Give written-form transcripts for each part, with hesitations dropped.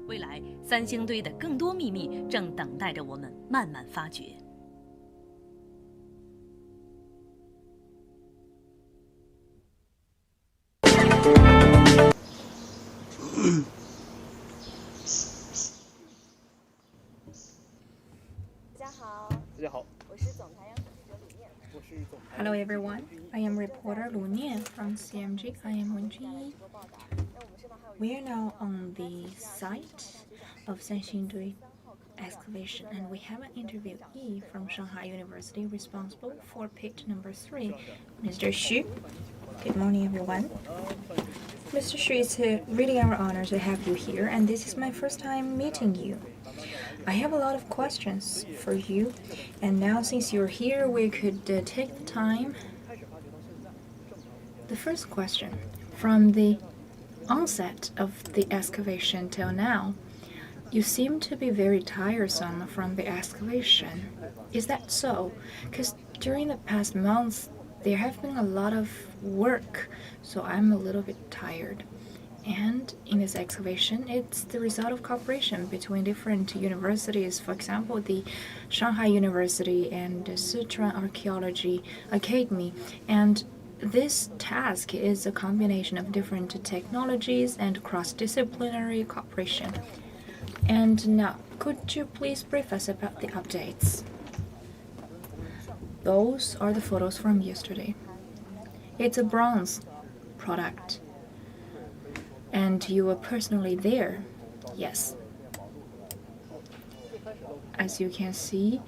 未来三星堆的更多秘密正等待着我们慢慢发掘。Hello everyone, I am reporter Lu Nian from CMG. I am Wenjin. We are now on the site of Sanxingdui Excavation, and we have an interviewee from Shanghai University responsible for pit number 3, Mr. Xu. Good morning, everyone. Mr. Xu, it's really our honor to have you here, and this is my first time meeting you. I have a lot of questions for you, and now since you're here, we could take the time. The first question, from the onset of the excavation till now, you seem to be very tiresome from the excavation. Is that so? Because during the past months, there have been a lot of work, so I'm a little bit tired. And in this excavation, it's the result of cooperation between different universities. For example, the Shanghai University and the Sichuan Archaeology Academy. And this task is a combination of different technologies and cross-disciplinary cooperation. And now, could you please brief us about the updates? Those are the photos from yesterday. It's a bronze product. And you were personally there? Yes. As you can see,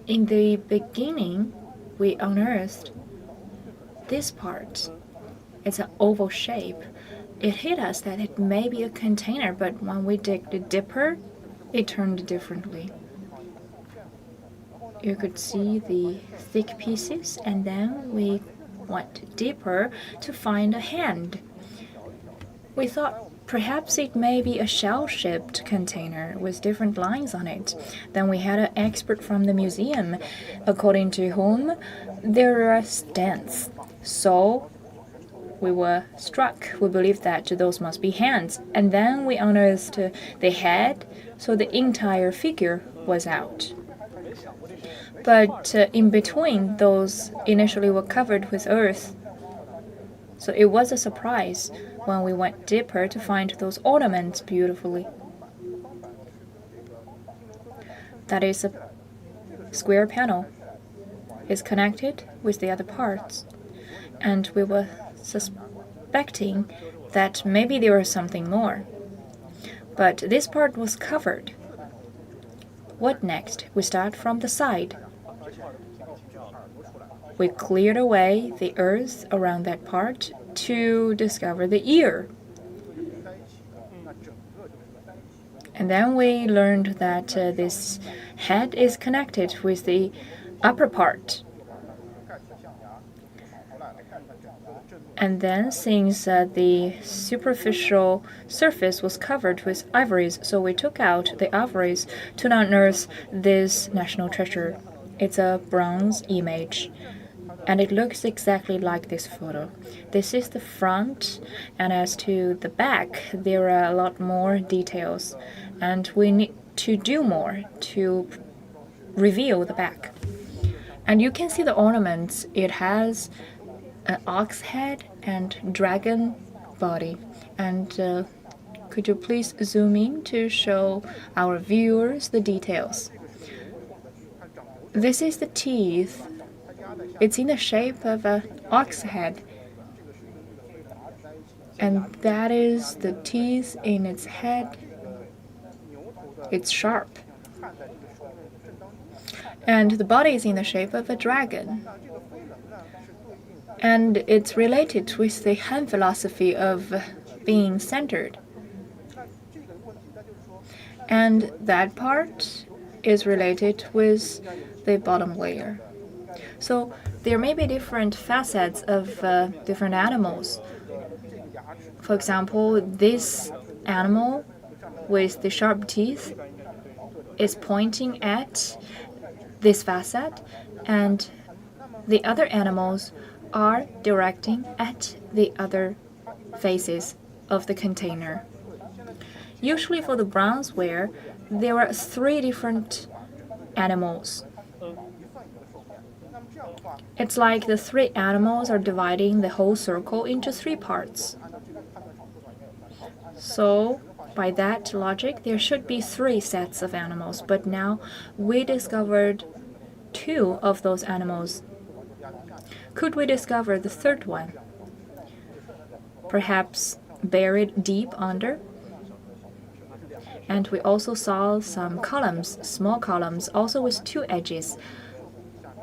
in the beginning, we unearthed this part. It's an oval shape. It hit us that it may be a container, but when we dig deeper, it turned differently. You could see the thick pieces, and then we went deeper to find a hand. We thought perhaps it may be a shell-shaped container with different lines on it. Then we had an expert from the museum, according to whom there are stents. So we were struck. We believed that those must be hands. And then we unearthed the head, so the entire figure was out. But in between, those initially were covered with earth. So it was a surprise when we went deeper to find those ornaments beautifully. That is a square panel. It's connected with the other parts. And we were suspecting that maybe there was something more. But this part was covered. What next? We start from the side. We cleared away the earth around that part to discover the ear. And then we learned that this head is connected with the upper part. And then, since the superficial surface was covered with ivories, so we took out the ivories to unearth this national treasure. It's a bronze image, and it looks exactly like this photo. This is the front, and as to the back, there are a lot more details, and we need to do more to reveal the back. And you can see the ornaments. It has an ox head and dragon body. And could you please zoom in to show our viewers the details? This is the teeth. It's in the shape of an ox head. And that is the teeth in its head. It's sharp. And the body is in the shape of a dragon. And it's related with the Han philosophy of being centered. And that part is related with the bottom layer. So there may be different facets of different animals. For example, this animal with the sharp teeth is pointing at this facet, and the other animals are directing at the other faces of the container. Usually for the bronzeware, there are 3 different animals. It's like the 3 animals are dividing the whole circle into 3 parts. So, by that logic, there should be 3 sets of animals, but now we discovered 2 of those animals. Could we discover the 3rd one? Perhaps buried deep under? And we also saw some columns, small columns, also with 2 edges.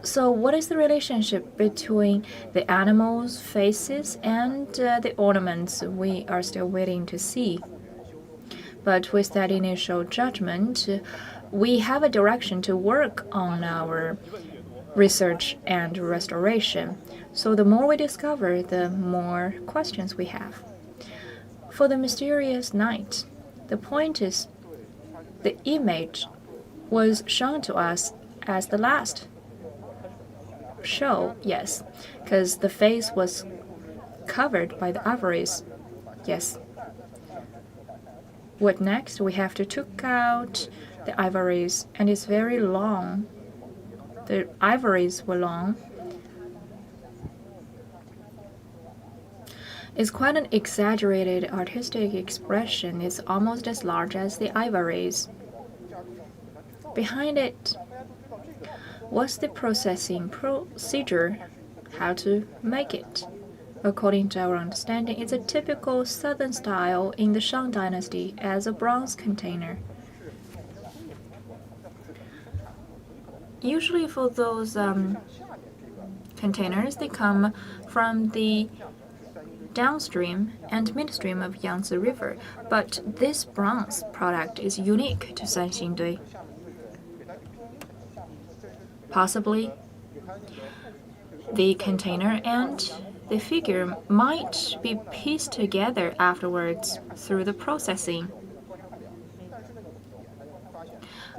So what is the relationship between the animals' faces and the ornaments? We are still waiting to see. But with that initial judgment, we have a direction to work on our research and restoration. So the more we discover, the more questions we have. For the mysterious night, the point is the image was shown to us as the last show, yes, because the face was covered by the ivories, yes. What next? We have to take out the ivories, and it's very long. The ivories were long. It's quite an exaggerated artistic expression. It's almost as large as the ivories. Behind it, what's the processing procedure? How to make it? According to our understanding, it's a typical southern style in the Shang Dynasty as a bronze container. Usually for those containers, they come from the downstream and midstream of Yangtze River, but this bronze product is unique to Sanxingdui. Possibly, the container and the figure might be pieced together afterwards through the processing.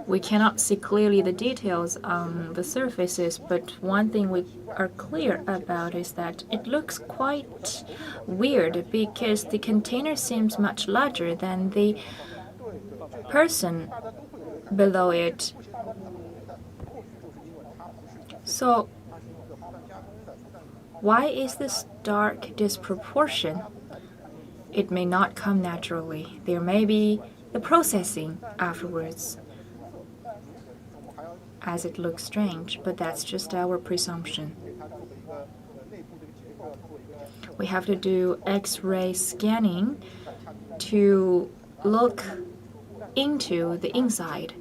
We cannot see clearly the details on the surfaces, but one thing we are clear about is that it looks quite weird because the container seems much larger than the person below it. So, why is this stark disproportion? It may not come naturally. There may be the processing afterwards, as it looks strange, but that's just our presumption. We have to do X-ray scanning to look into the inside.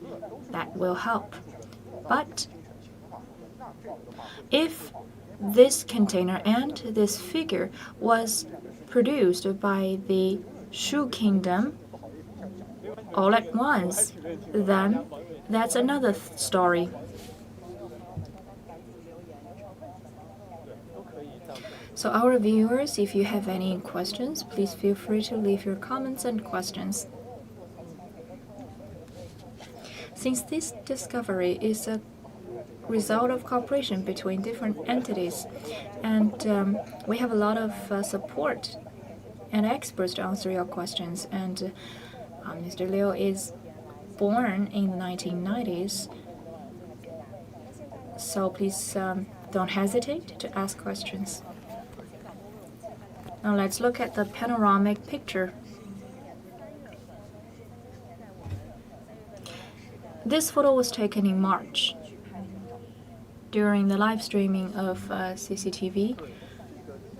That will help. But if this container and this figure was produced by the Shu Kingdom all at once, then that's another story. So our viewers, if you have any questions, please feel free to leave your comments and questions. Since this discovery is a result of cooperation between different entities, and we have a lot of support and experts to answer your questions, and Mr. Liu is born in the 1990s, so please don't hesitate to ask questions. Now let's look at the panoramic picture. This photo was taken in March during the live streaming of CCTV.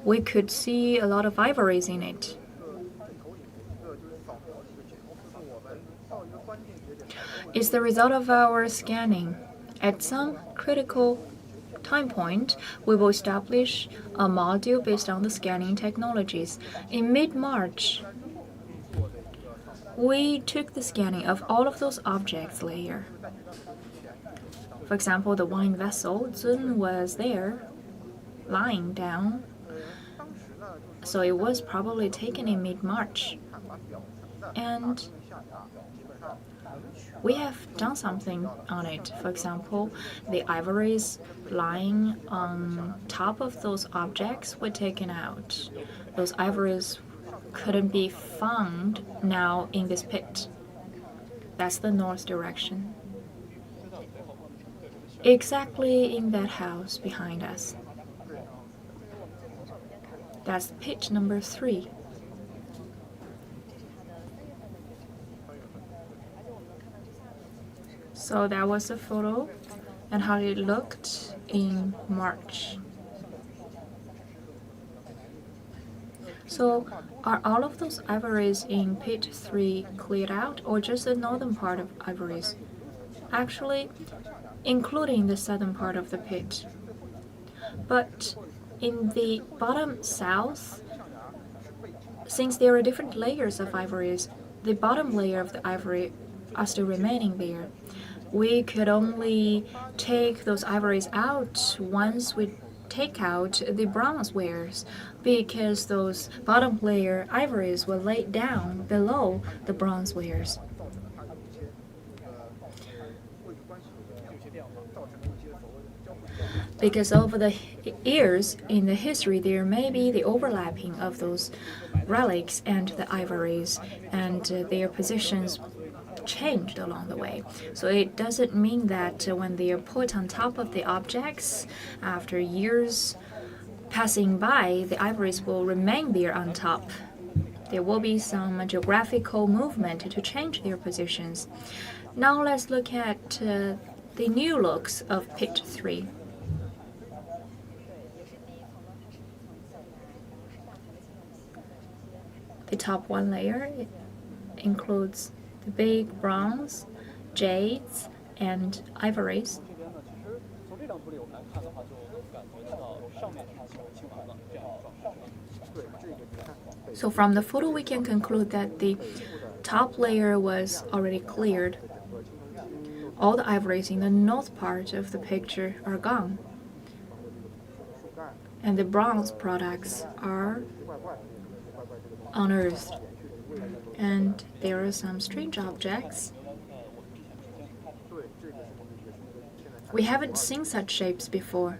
We could see a lot of ivories in it. It's the result of our scanning. At some critical time point, we will establish a module based on the scanning technologies. In mid-March, we took the scanning of all of those objects layer. For example, the wine vessel, Zun, was there, lying down. So it was probably taken in mid-March. And we have done something on it. For example, the ivories lying on top of those objects were taken out. Those ivories couldn't be found now in this pit. That's the north direction. Exactly in that house behind us. That's pit number 3. So that was the photo and how it looked in March. So are all of those ivories in pit 3 cleared out, or just the northern part of ivories? Actually, including the southern part of the pit. But in the bottom south, since there are different layers of ivories, the bottom layer of the ivory are still remaining there. We could only take those ivories out once we take out the bronze wares, because those bottom layer ivories were laid down below the bronze wares. Because over the years in the history, there may be the overlapping of those relics and the ivories, and their positions changed along the way. So it doesn't mean that when they are put on top of the objects, after years passing by, the ivories will remain there on top. There will be some geographical movement to change their positions. Now let's look at the new looks of pit 3. The top one layer includes the big bronze, jades, and ivories. So from the photo we can conclude that the top layer was already cleared. All the ivories in the north part of the picture are gone, and the bronze products are unearthed. And there are some strange objects. We haven't seen such shapes before.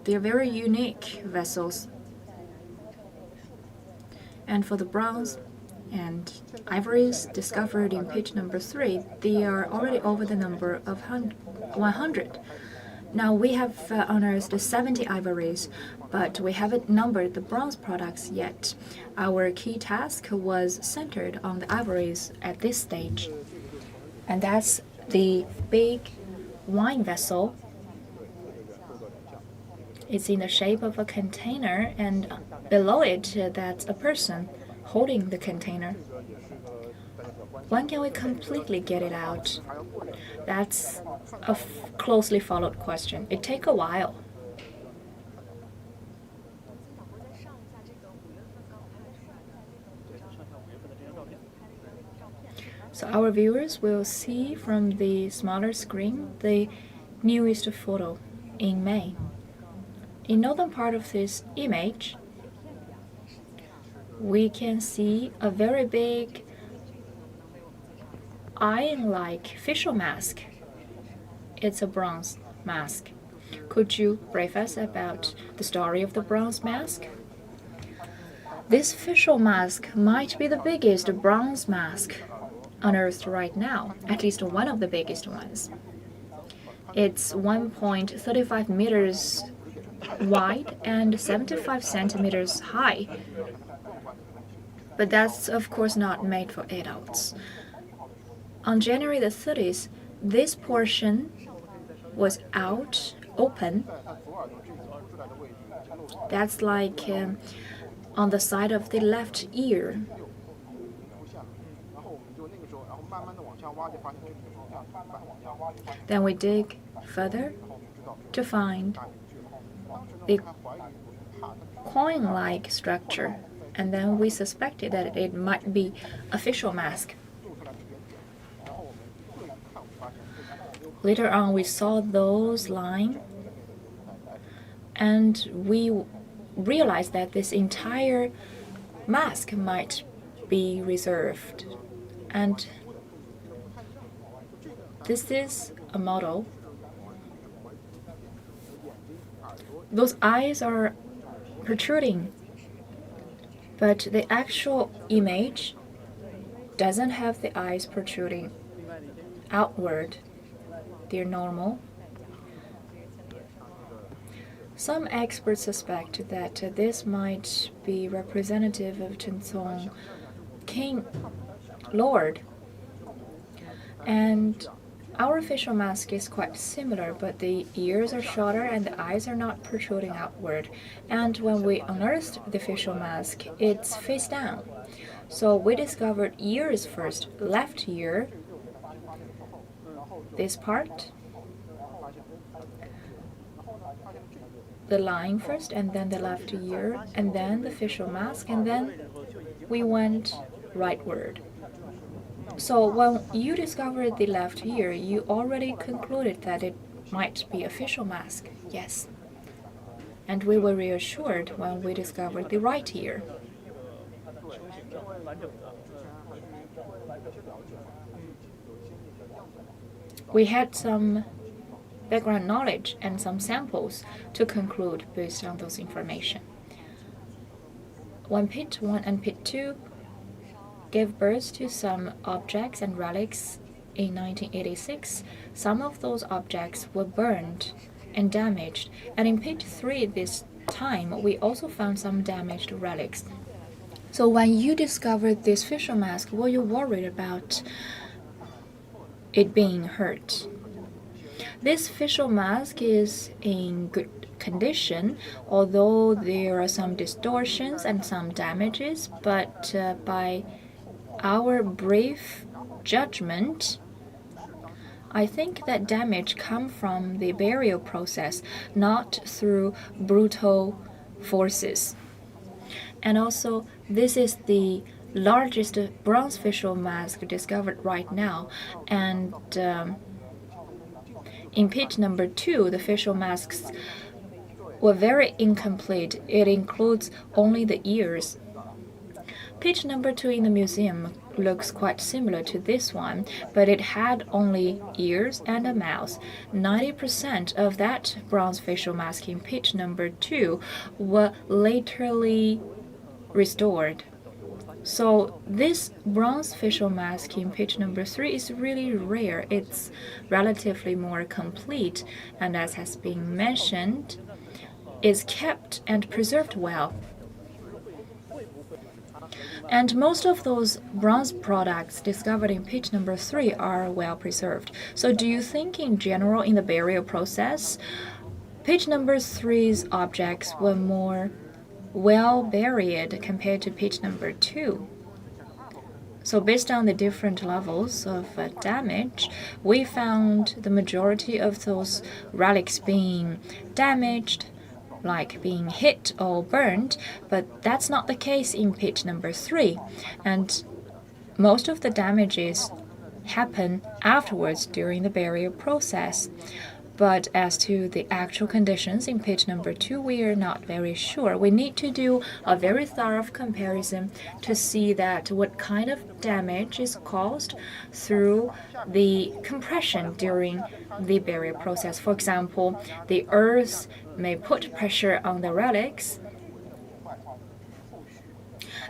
They're very unique vessels. And for the bronze and ivories discovered in pit number 3, they are already over the number of 100. Now we have unearthed 70 ivories, but we haven't numbered the bronze products yet. Our key task was centered on the ivories at this stage. And that's the big wine vessel. It's in the shape of a container, and below it, that's a person holding the container. When can we completely get it out? That's a closely followed question. It takes a while. So our viewers will see from the smaller screen the newest photo in May. In northern part of this image, we can see a very big iron-like facial mask. It's a bronze mask. Could you brief us about the story of the bronze mask? This facial mask might be the biggest bronze mask unearthed right now, at least one of the biggest ones. It's 1.35 meters wide and 75 centimeters high. But that's of course not made for adults. On January the 30th, this portion was out, open. That's like on the side of the left ear. Then we dig further to find the coin-like structure, and then we suspected that it might be a facial mask. Later on, we saw those lines, and we realized that this entire mask might be reserved. And this is a model. Those eyes are protruding but the actual image doesn't have the eyes protruding outward. They're normal. Some experts suspect that this might be representative of Chenzong King Lord. And our official mask is quite similar, but the ears are shorter and the eyes are not protruding outward. And when we unearthed the official mask, it's face down. So we discovered ears first, left ear, this part, the line first, and then the left ear, and then the official mask, and then we went rightward. So when you discovered the left ear, you already concluded that it might be official mask, yes. And we were reassured when we discovered the right ear. We had some background knowledge and some samples to conclude based on those information. When pit 1 and pit 2 gave birth to some objects and relics in 1986, some of those objects were burned and damaged, and in pit 3 this time we also found some damaged relics. So when you discovered this official mask, were you worried about it being hurt? This official mask is in good condition, although there are some distortions and some damages, but by our brief judgment, I think that damage comes from the burial process, not through brutal forces. And also, this is the largest bronze official mask discovered right now, and in pit number 2, the official masks were very incomplete. It includes only the ears. Pit number 2 in the museum looks quite similar to this one, but it had only ears and a mouth. 90% of that bronze facial mask in pit number 2 were laterally restored. So this bronze facial mask in pit number 3 is really rare. It's relatively more complete, and as has been mentioned, is kept and preserved well. And most of those bronze products discovered in pit number 3 are well preserved. So do you think in general in the burial process, pit number 3's objects were more well buried compared to pit number 2? So based on the different levels of damage, we found the majority of those relics being damaged, like being hit or burned, but that's not the case in pit number 3. And most of the damages happen afterwards during the burial process. But as to the actual conditions in pit number 2, we are not very sure. We need to do a very thorough comparison to see that what kind of damage is caused through the compression during the burial process. For example, the earth may put pressure on the relics.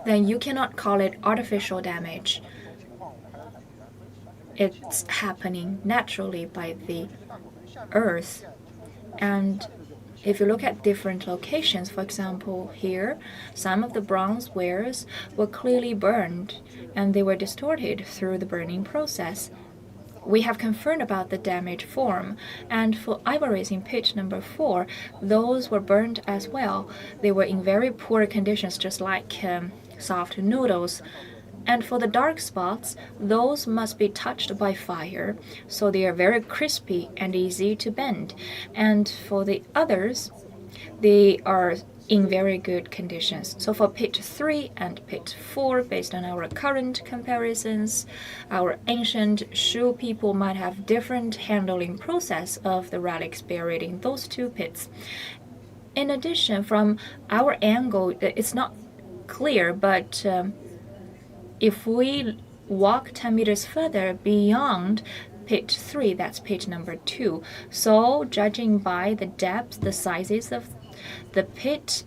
Then you cannot call it artificial damage. It's happening naturally by the earth. And if you look at different locations, for example, here, some of the bronze wares were clearly burned and they were distorted through the burning process. We have confirmed about the damage form, and for ivories in pit number 4, those were burned as well. They were in very poor conditions, just like soft noodles. And for the dark spots, those must be touched by fire, so they are very crispy and easy to bend. And for the others, they are in very good conditions. So for pit 3 and pit 4, based on our current comparisons, our ancient Shu people might have different handling process of the relics buried in those 2 pits. In addition, from our angle, it's not clear, but if we walk 10 meters further beyond pit 3, that's pit number 2. So judging by the depth, the sizes of the pit,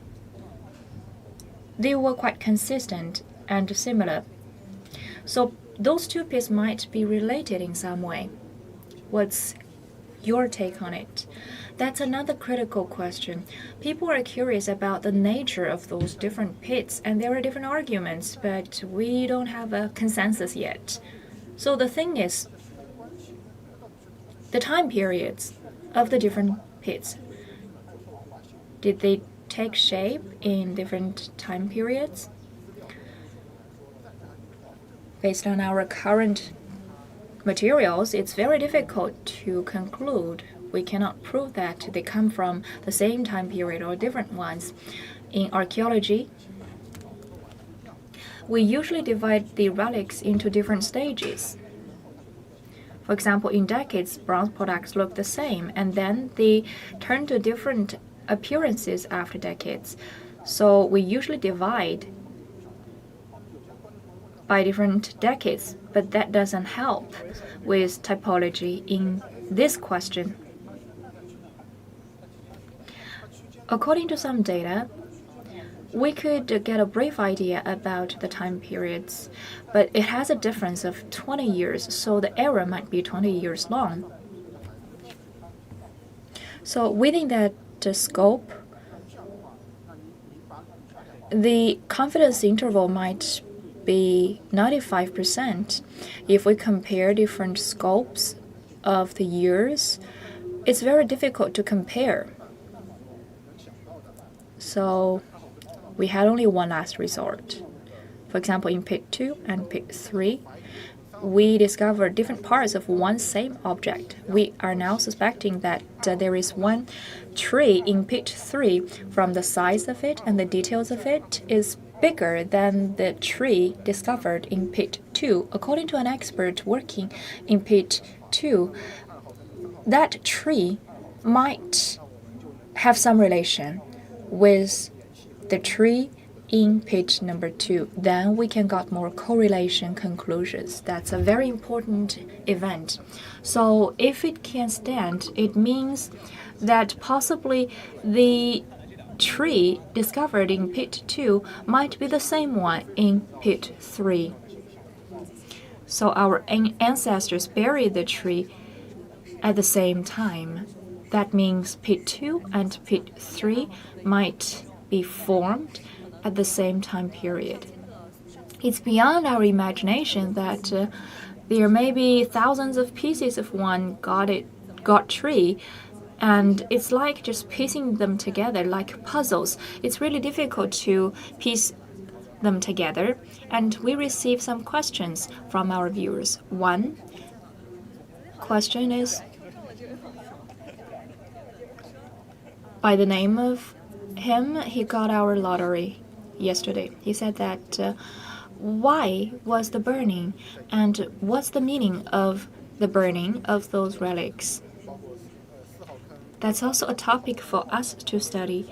they were quite consistent and similar. So those two pits might be related in some way. What's your take on it? That's another critical question. People are curious about the nature of those different pits, and there are different arguments, but we don't have a consensus yet. So the thing is, the time periods of the different pits, did they take shape in different time periods? Based on our current materials, it's very difficult to conclude. We cannot prove that they come from the same time period or different ones. In archaeology, we usually divide the relics into different stages. For example, in decades, bronze products look the same, and then they turn to different appearances after decades. So we usually divide by different decades, but that doesn't help with typology in this question. According to some data, we could get a brief idea about the time periods, but it has a difference of 20 years, so the error might be 20 years long. So within that scope, the confidence interval might be 95%. If we compare different scopes of the years, it's very difficult to compare. So we had only one last resort. For example, in pit 2 and pit 3, we discovered different parts of one same object. We are now suspecting that there is one tree in pit 3. From the size of it and the details of it is bigger than the tree discovered in pit 2. According to an expert working in pit 2, that tree might have some relation with the tree in pit number 2. Then we can get more correlation conclusions. That's a very important event. So if it can stand, it means that possibly the tree discovered in pit 2 might be the same one in pit 3. So our ancestors buried the tree at the same time. That means pit 2 and pit 3 might be formed at the same time period. It's beyond our imagination that there may be thousands of pieces of one god tree, and it's like just piecing them together like puzzles. It's really difficult to piece them together, and we receive some questions from our viewers. One question is by the name of him, he got our lottery yesterday. He said that why was the burning, and what's the meaning of the burning of those relics? That's also a topic for us to study.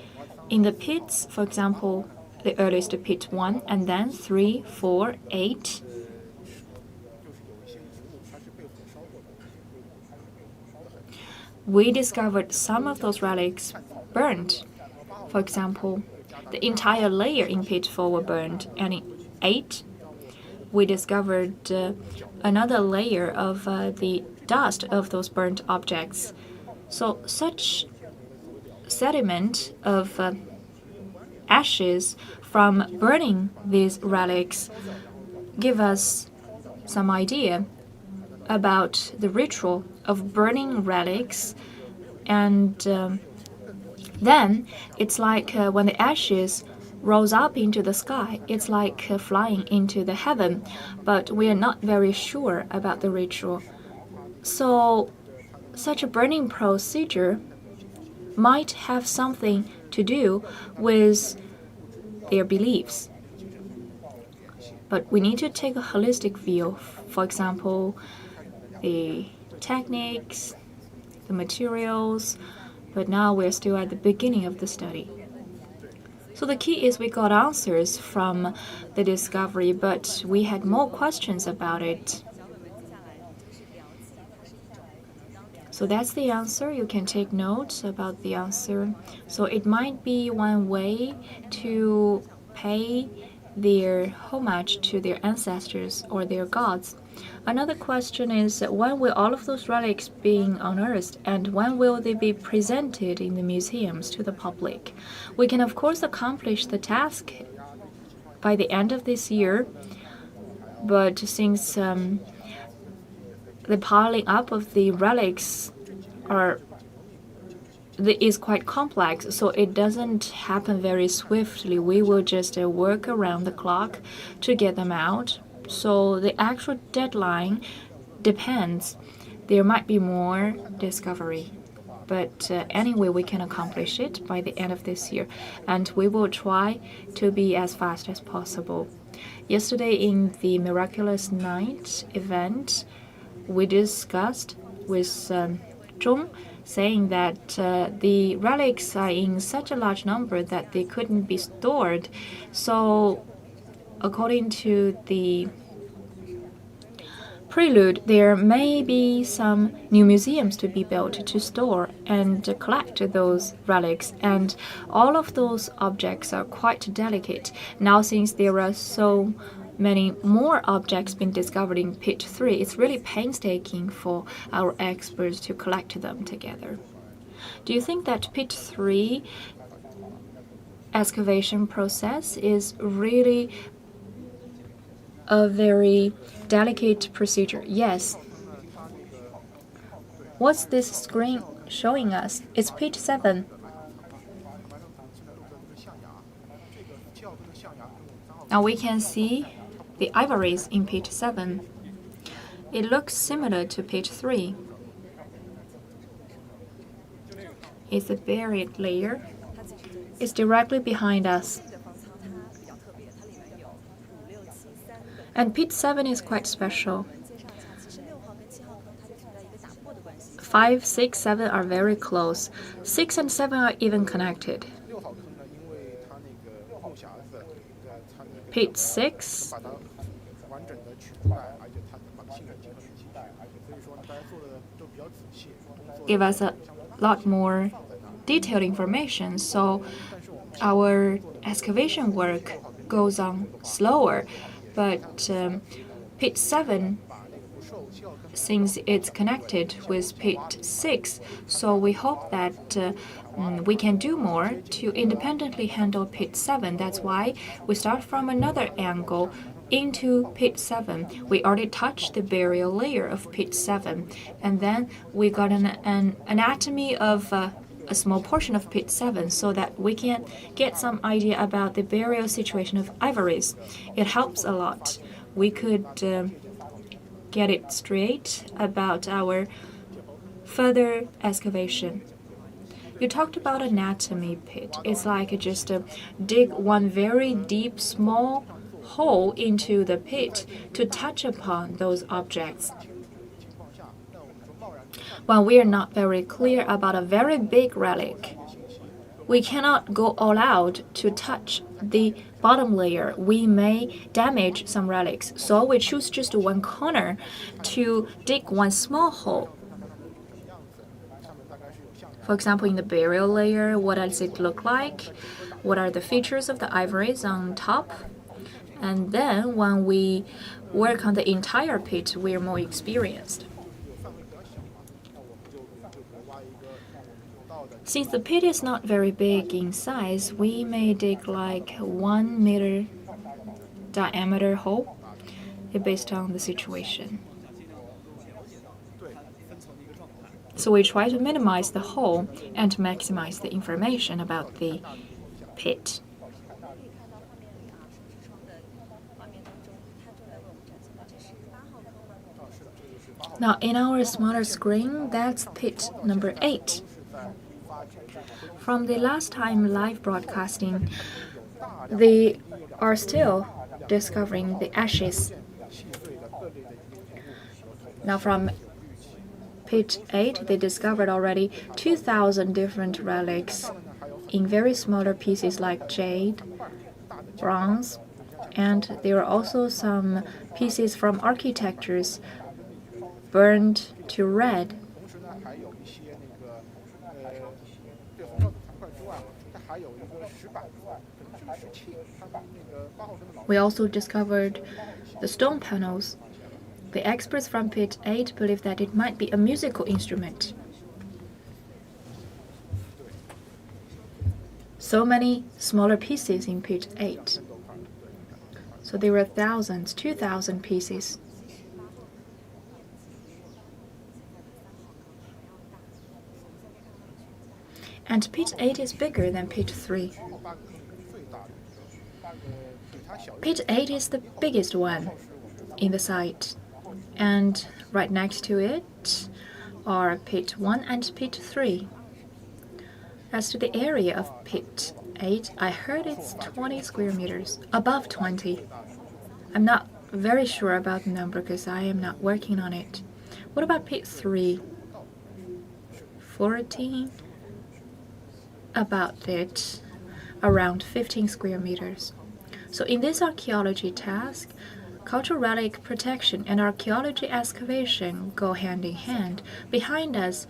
In the pits, for example, the earliest pit 1, and then 3, 4, 8. We discovered some of those relics burned. For example, the entire layer in pit 4 were burned, and in 8, we discovered another layer of the dust of those burnt objects. So such sediment of ashes from burning these relics give us some idea about the ritual of burning relics, and then it's like when the ashes rose up into the sky, it's like flying into the heaven, but we are not very sure about the ritual. So such a burning procedure might have something to do with their beliefs. But we need to take a holistic view. For example, the techniques, the materials, but now we're still at the beginning of the study. So the key is we got answers from the discovery, but we had more questions about it. So that's the answer. You can take notes about the answer. So it might be one way to pay their homage to their ancestors or their gods. Another question is when will all of those relics being unearthed and when will they be presented in the museums to the public? We can of course accomplish the task by the end of this year, but since the piling up of the relics is quite complex, so it doesn't happen very swiftly. We will just work around the clock to get them out. So the actual deadline depends. There might be more discovery, but anyway, we can accomplish it by the end of this year, and we will try to be as fast as possible. Yesterday in the Miraculous Night event, we discussed with Zhong, saying that the relics are in such a large number that they couldn't be stored. So according to the prelude, there may be some new museums to be built to store and collect those relics, and all of those objects are quite delicate. Now, since there are so many more objects being discovered in pit 3, it's really painstaking for our experts to collect them together. Do you think that pit 3 excavation process is really a very delicate procedure? Yes. What's this screen showing us? It's pit 7. Now we can see the ivories in pit 7. It looks similar to pit 3. It's a buried layer. It's directly behind us. And pit 7 is quite special. 5, 6, 7 are very close. 6 and 7 are even connected. Pit 6 give us a lot more detailed information, so our excavation work goes on slower. But pit 7, since it's connected with pit 6, so we hope that we can do more to independently handle pit 7. That's why we start from another angle into pit 7. We already touched the burial layer of pit 7, and then we got an anatomy of a small portion of pit 7 so that we can get some idea about the burial situation of ivories. It helps a lot. We could get it straight about our further excavation. You talked about anatomy pit. It's like just dig one very deep, small hole into the pit to touch upon those objects. When we are not very clear about a very big relic, we cannot go all out to touch the bottom layer. We may damage some relics, so we choose just one corner to dig one small hole. For example, in the burial layer, what does it look like? What are the features of the ivories on top? And then when we work on the entire pit, we're more experienced. Since the pit is not very big in size, we may dig like 1 meter diameter hole, based on the situation. So we try to minimize the hole and maximize the information about the pit. Now in our smaller screen, that's pit number 8. From the last time live broadcasting, they are still discovering the ashes. Now from pit 8, they discovered already 2,000 different relics in very smaller pieces like jade, bronze, and there are also some pieces from architectures burned to red. We also discovered the stone panels. The experts from pit 8 believe that it might be a musical instrument. So many smaller pieces in pit 8. So there were thousands, 2,000 pieces. And pit 8 is bigger than pit 3. Pit 8 is the biggest one in the site, and right next to it are pit 1 and pit 3. As to the area of pit 8, I heard it's 20 square meters, above 20. I'm not very sure about the number because I am not working on it. What about pit 3? 14? About it, around 15 square meters. So in this archaeology task, cultural relic protection and archaeology excavation go hand in hand. Behind us,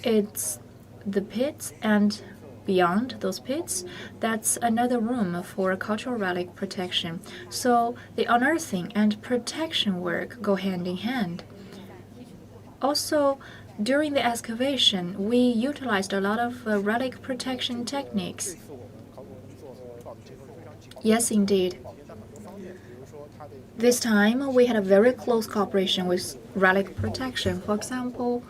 it's the pits, and beyond those pits, that's another room for cultural relic protection. So the unearthing and protection work go hand in hand. Also, during the excavation, we utilized a lot of relic protection techniques. Yes, indeed. This time, we had a very close cooperation with relic protection. For example,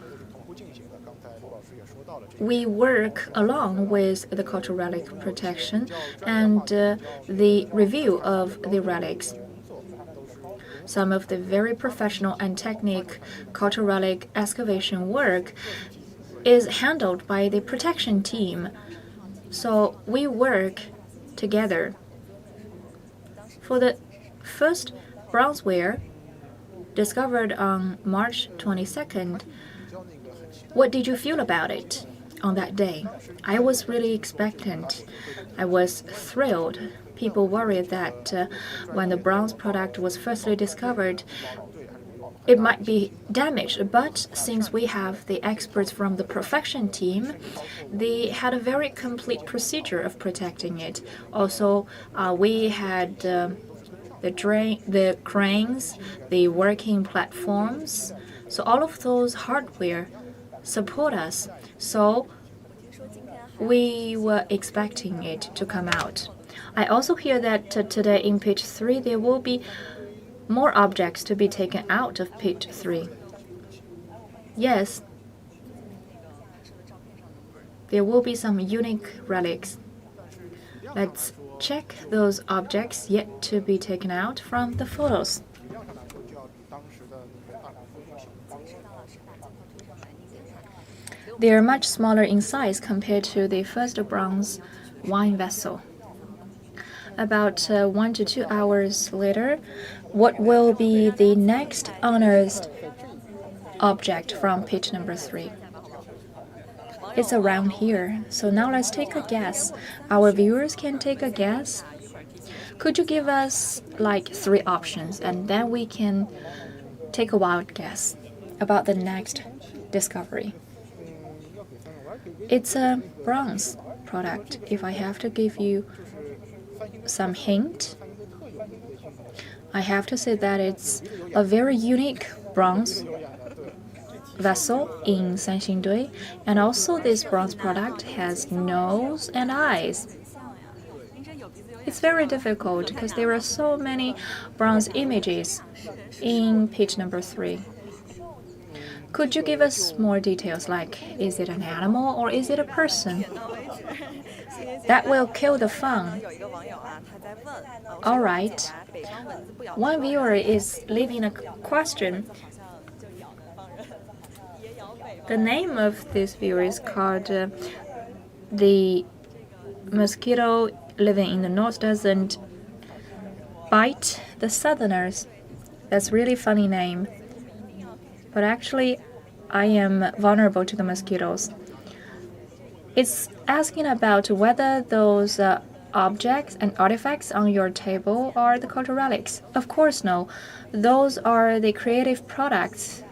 we work along with the cultural relic protection and the review of the relics. Some of the very professional and technical cultural relic excavation work is handled by the protection team. So we work together. For the first bronzeware discovered on March 22nd, what did you feel about it on that day? I was really expectant. I was thrilled. People worried that when the bronze product was firstly discovered, it might be damaged. But since we have the experts from the protection team, they had a very complete procedure of protecting it. Also, we had the cranes, the working platforms. So all of those hardware support us. So we were expecting it to come out. I also hear that today in pit 3 there will be more objects to be taken out of pit 3. Yes, there will be some unique relics. Let's check those objects yet to be taken out from the photos. They are much smaller in size compared to the first bronze wine vessel. About 1 to 2 hours later, what will be the next unearthed object from pit number 3? It's around here. So now let's take a guess. Our viewers can take a guess. Could you give us like 3 options, and then we can take a wild guess about the next discovery? It's a bronze product. If I have to give you some hint, I have to say that it's a very unique bronze vessel in Sanxingdui, and also this bronze product has nose and eyes. It's very difficult because there are so many bronze images in page number 3. Could you give us more details, like is it an animal or is it a person? That will kill the fun. Alright. One viewer is leaving a question. The name of this viewer is called The Mosquito Living in the North Doesn't Bite the Southerners. That's a really funny name. But actually, I am vulnerable to the mosquitoes. It's asking about whether those objects and artifacts on your table are the cultural relics. Of course, no. Those are the creative products,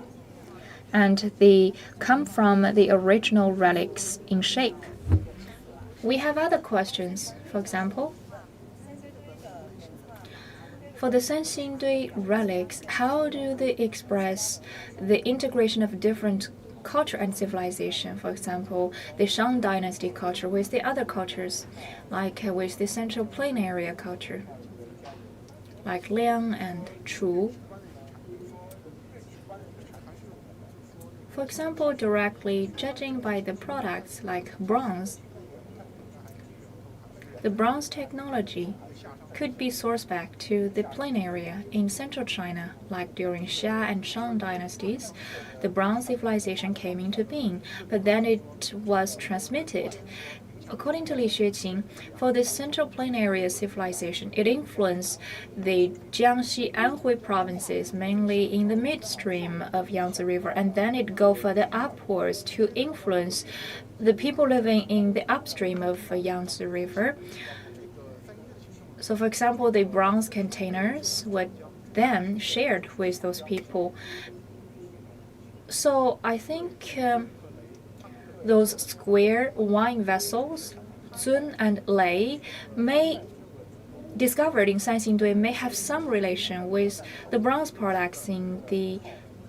and they come from the original relics in shape. We have other questions. For example, for the Sanxingdui relics, how do they express the integration of different culture and civilization? For example, the Shang Dynasty culture with the other cultures, like with the Central Plain area culture, like Liang and Chu. For example, directly judging by the products like bronze, the bronze technology could be sourced back to the plain area in central China, like during Xia and Shang dynasties. The bronze civilization came into being, but then it was transmitted. According to Li Xueqing, for the central plain area civilization, it influenced the Jiangxi Anhui provinces, mainly in the midstream of Yangtze River, and then it go further upwards to influence the people living in the upstream of Yangtze River. So, for example, the bronze containers were then shared with those people. So, I think those square wine vessels, Zun and Lei, discovered in Sanxingdui may have some relation with the bronze products in the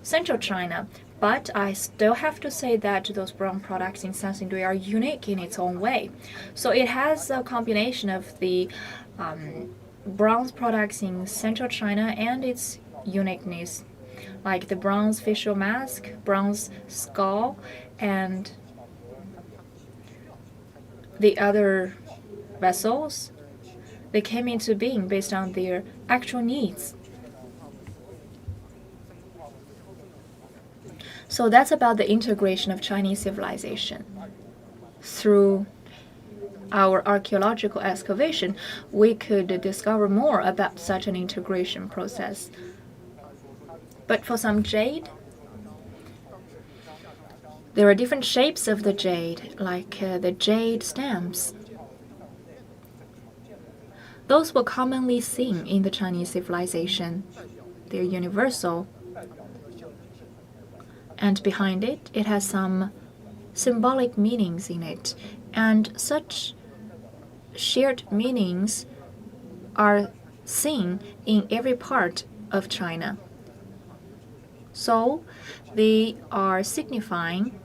central China. But I still have to say that those bronze products in Sanxingdui are unique in its own way. So it has a combination of the bronze products in central China and its uniqueness, like the bronze facial mask, bronze skull, and the other vessels. They came into being based on their actual needs. So that's about the integration of Chinese civilization. Through our archaeological excavation, we could discover more about such an integration process. But for some jade, there are different shapes of the jade, like the jade stamps. Those were commonly seen in the Chinese civilization. They're universal. And behind it, it has some symbolic meanings in it. And such shared meanings are seen in every part of China. So they are signifying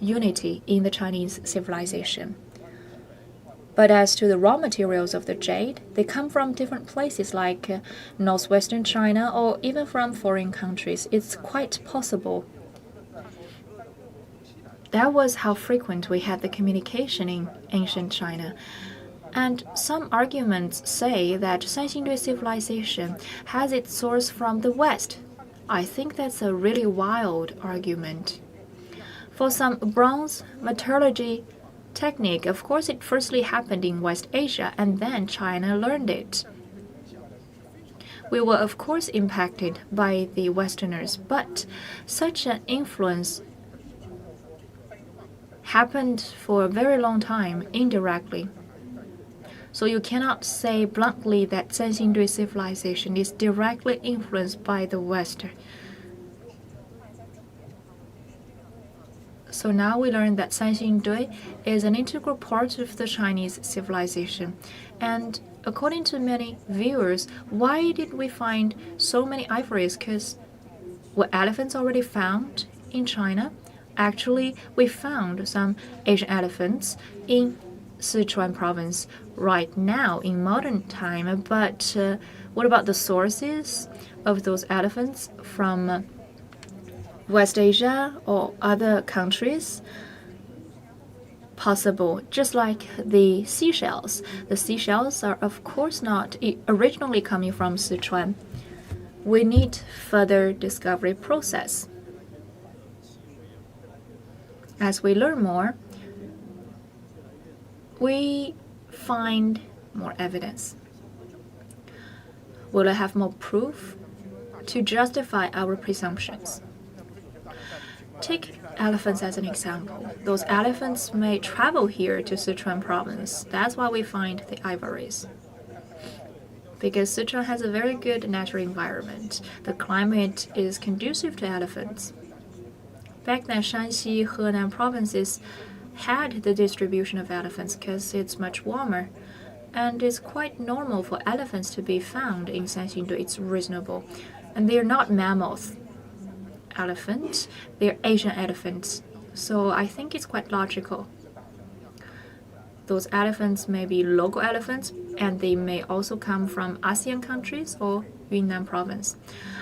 unity in the Chinese civilization. But as to the raw materials of the jade, they come from different places like northwestern China or even from foreign countries. It's quite possible. That was how frequent we had the communication in ancient China. And some arguments say that Sanxingdui civilization has its source from the West. I think that's a really wild argument. For some bronze metallurgy technique, of course, it firstly happened in West Asia, and then China learned it. We were, of course, impacted by the Westerners, but such an influence happened for a very long time indirectly. So you cannot say bluntly that Sanxingdui civilization is directly influenced by the West. So now we learn that Sanxingdui is an integral part of the Chinese civilization. And according to many viewers, why did we find so many ivories? Because were elephants already found in China? Actually, we found some Asian elephants in Sichuan province right now in modern time. But what about the sources of those elephants from West Asia or other countries? Possible, just like the seashells. The seashells are, of course, not originally coming from Sichuan. We need further discovery process. As we learn more, we find more evidence. Will I have more proof to justify our presumptions? Take elephants as an example. Those elephants may travel here to Sichuan province. That's why we find the ivories. Because Sichuan has a very good natural environment. The climate is conducive to elephants. Back then, Shanxi, Henan provinces had the distribution of elephants because it's much warmer. And it's quite normal for elephants to be found in Sanxingdui. It's reasonable. And they're not mammals elephants, they're Asian elephants. So I think it's quite logical. Those elephants may be local elephants, and they may also come from ASEAN countries or Yunnan province.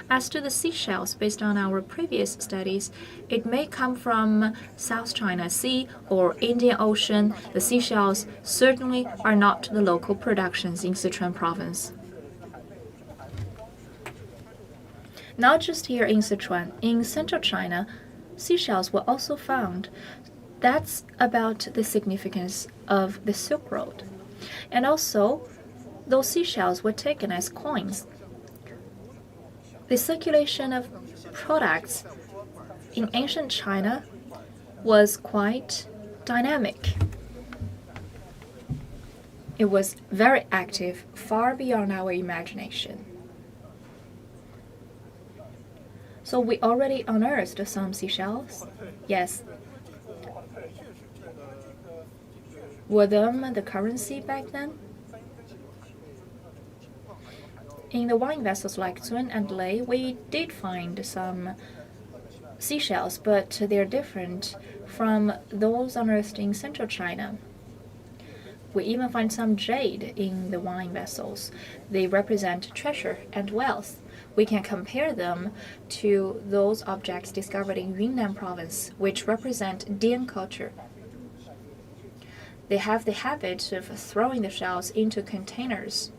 As to the seashells, based on our previous studies, it may come from South China Sea or Indian Ocean. The seashells certainly are not the local productions in Sichuan province. Not just here in Sichuan, in central China, seashells were also found. That's about the significance of the Silk Road. And also, those seashells were taken as coins. The circulation of products in ancient China was quite dynamic. It was very active, far beyond our imagination. So we already unearthed some seashells? Yes. Were them the currency back then? In the wine vessels like Zun and Lei, we did find some seashells, but they're different from those unearthed in central China. We even find some jade in the wine vessels. They represent treasure and wealth. We can compare them to those objects discovered in Yunnan province, which represent Dian culture. They have the habit of throwing the shells into containers.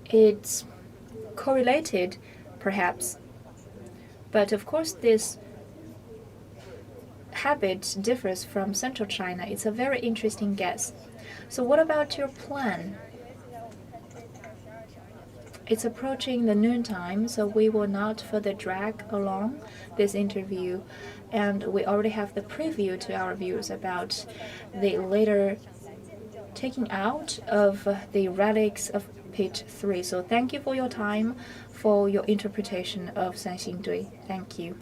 It's correlated, perhaps, but of course this habit differs from central China. It's a very interesting guess. So what about your plan? It's approaching the noontime, so we will not further drag along this interview, and we already have the preview to our viewers about the later taking out of the relics of Pit 3. So thank you for your time, for your interpretation of Sanxingdui. Thank you.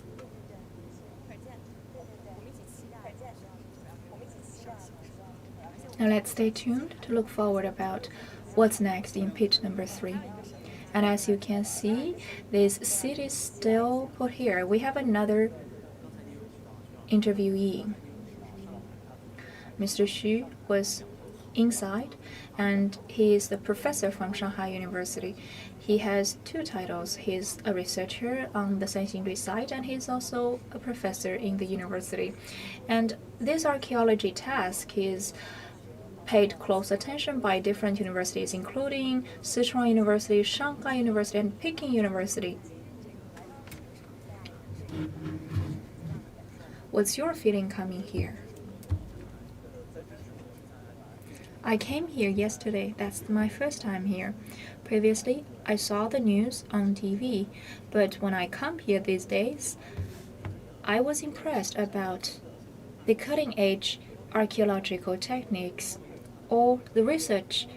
Now let's stay tuned to look forward about what's next in Pit number 3. And as you can see, this seat is still put here. We have another interviewee. Mr. Xu was inside, and he is the professor from Shanghai University. He has 2 titles. He's a researcher on the Sanxingdui site, and he's also a professor in the university. And this archaeology task is paid close attention by different universities, including Sichuan University, Shanghai University, and Peking University. What's your feeling coming here? I came here yesterday. That's my first time here. Previously, I saw the news on TV, but when I come here these days, I was impressed about the cutting-edge archaeological techniques or the research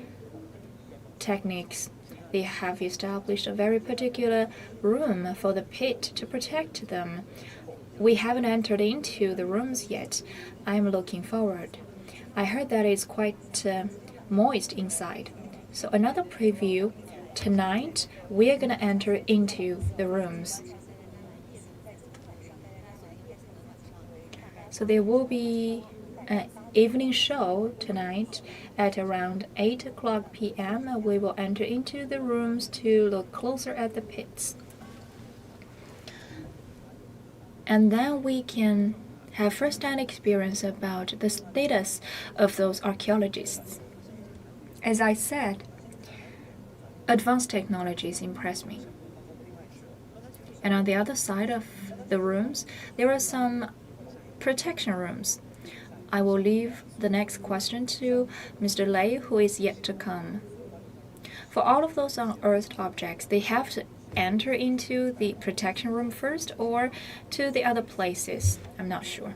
techniques. They have established a very particular room for the pit to protect them. We haven't entered into the rooms yet. I'm looking forward. I heard that it's quite moist inside. So another preview. Tonight, we are going to enter into the rooms. So there will be an evening show tonight at around 8 o'clock p.m. We will enter into the rooms to look closer at the pits. And then we can have first-hand experience about the status of those archaeologists. As I said, advanced technologies impress me. And on the other side of the rooms, there are some protection rooms. I will leave the next question to Mr. Lei, who is yet to come. For all of those unearthed objects, they have to enter into the protection room first or to the other places. I'm not sure.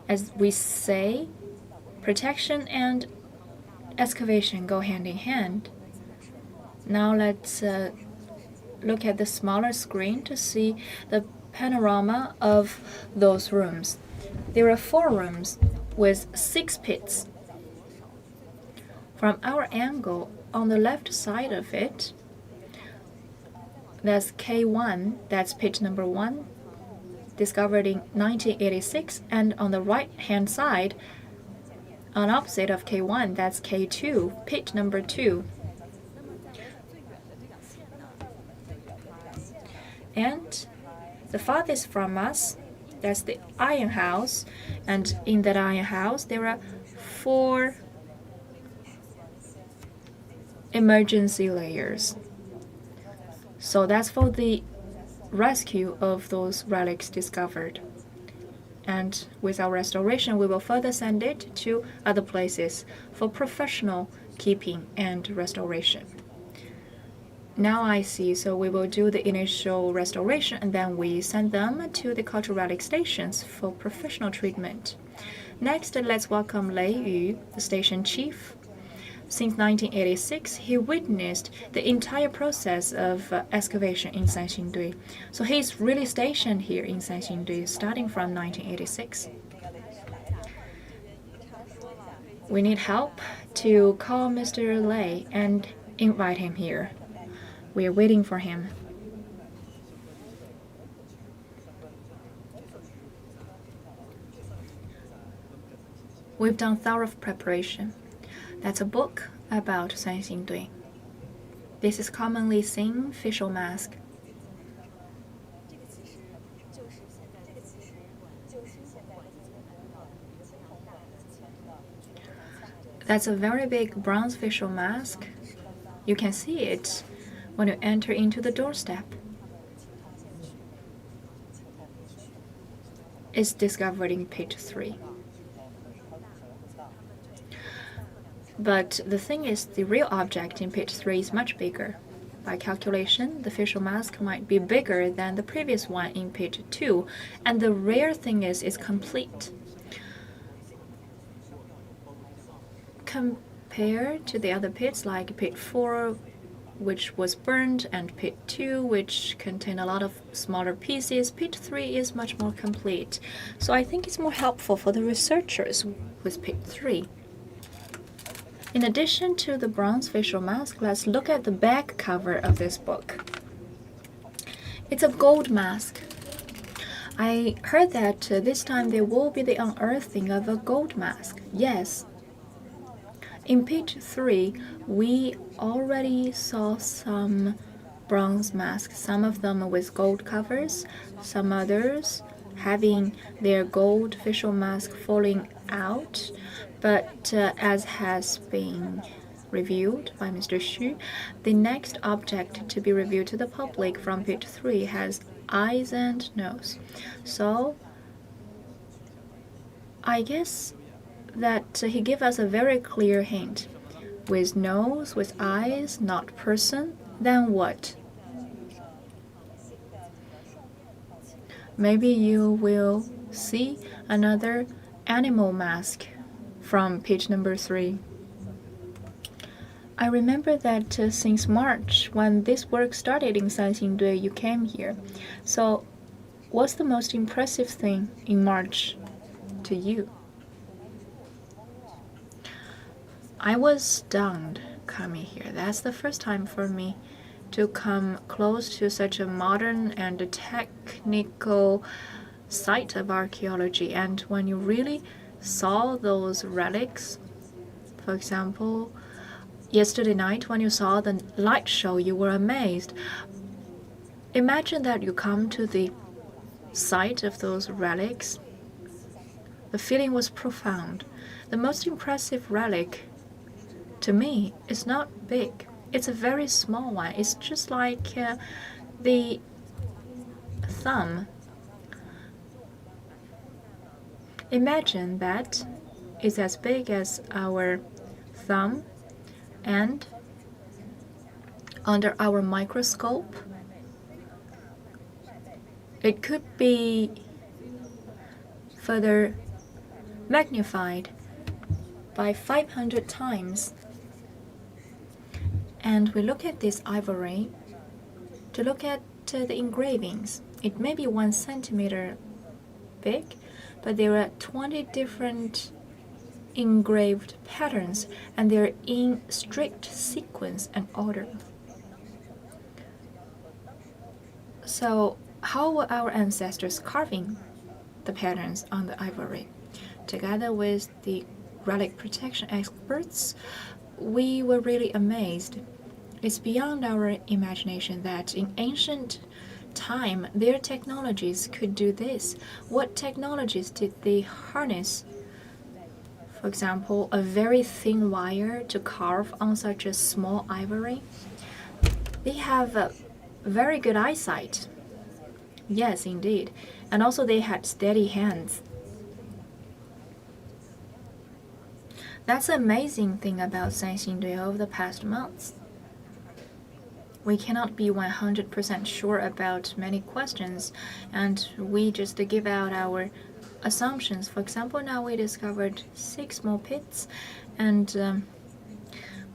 As we say, protection and excavation go hand in hand. Now let's look at the smaller screen to see the panorama of those rooms. There are 4 rooms with 6 pits. From our angle, on the left side of it, that's K1, that's pit number 1, discovered in 1986, and on the right-hand side, on opposite of K1, that's K2, pit number 2. And the farthest from us, that's the iron house, and in that iron house there are 4 emergency layers. So that's for the rescue of those relics discovered. And with our restoration, we will further send it to other places for professional keeping and restoration. Now I see, so we will do the initial restoration and then we send them to the cultural relic stations for professional treatment. Next, let's welcome Lei Yu, the station chief. Since 1986, he witnessed the entire process of excavation in Sanxingdui. So he's really stationed here in Sanxingdui starting from 1986. We need help to call Mr. Lei and invite him here. We are waiting for him. We've done thorough preparation. That's a book about Sanxingdui. This is commonly seen facial mask. That's a very big bronze facial mask. You can see it when you enter into the doorstep. It's discovered in page 3. But the thing is, the real object in page 3 is much bigger. By calculation, the facial mask might be bigger than the previous one in page 2, and the rare thing is it's complete. Compared to the other pits like pit 4, which was burned, and pit 2, which contained a lot of smaller pieces, pit 3 is much more complete. So I think it's more helpful for the researchers with pit 3. In addition to the bronze facial mask, let's look at the back cover of this book. It's a gold mask. I heard that this time there will be the unearthing of a gold mask. Yes. In page 3, we already saw some bronze masks, some of them with gold covers, some others having their gold facial mask falling out. But as has been reviewed by Mr. Xu, the next object to be revealed to the public from page 3 has eyes and nose. So I guess that he gave us a very clear hint. With nose, with eyes, not person, then what? Maybe you will see another animal mask from page number 3. I remember that since March, when this work started in Sanxingdui, you came here. So what's the most impressive thing in March to you? I was stunned coming here. That's the first time for me to come close to such a modern and a technical site of archaeology. And when you really saw those relics, for example, yesterday night when you saw the light show, you were amazed. Imagine that you come to the site of those relics. The feeling was profound. The most impressive relic to me is not big. It's a very small one. It's just like the thumb. Imagine that it's as big as our thumb, and under our microscope, it could be further magnified by 500 times. And we look at this ivory. To look at the engravings. It may be 1 centimeter big, but there are 20 different engraved patterns, and they're in strict sequence and order. So how were our ancestors carving the patterns on the ivory? Together with the relic protection experts, we were really amazed. It's beyond our imagination that in ancient time their technologies could do this. What technologies did they harness? For example, a very thin wire to carve on such a small ivory. They have a very good eyesight. Yes, indeed. And also they had steady hands. That's the amazing thing about Sanxingdui over the past months. We cannot be 100% sure about many questions, and we just give out our assumptions. For example, now we discovered 6 more pits, and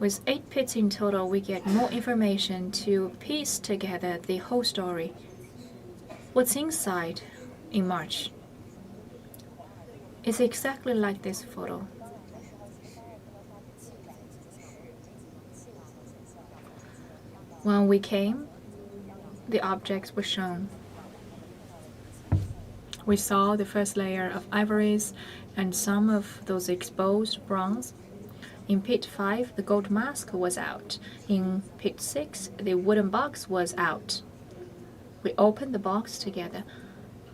with 8 pits in total, we get more information to piece together the whole story. What's inside in March? It's exactly like this photo. When we came, the objects were shown. We saw the first layer of ivories and some of those exposed bronze. In pit 5, the gold mask was out. In pit 6, the wooden box was out. We opened the box together,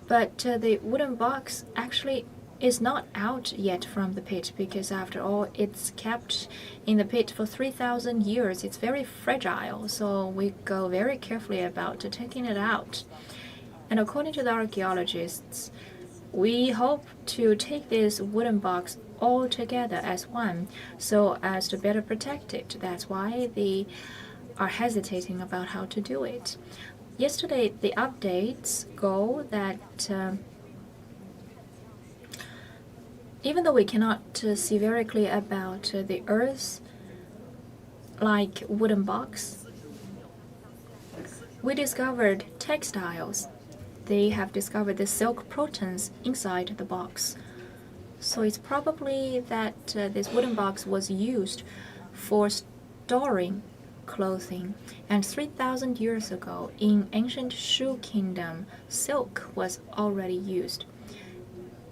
but the wooden box actually is not out yet from the pit, because after all, it's kept in the pit for 3,000 years. It's very fragile, so we go very carefully about taking it out. And according to the archaeologists, we hope to take this wooden box all together as one, so as to better protect it. That's why they are hesitating about how to do it. Yesterday, the updates go that even though we cannot see very clear about the earth-like wooden box, we discovered textiles. They have discovered the silk protons inside the box. So it's probably that this wooden box was used for storing clothing. And 3,000 years ago, in ancient Shu kingdom, silk was already used.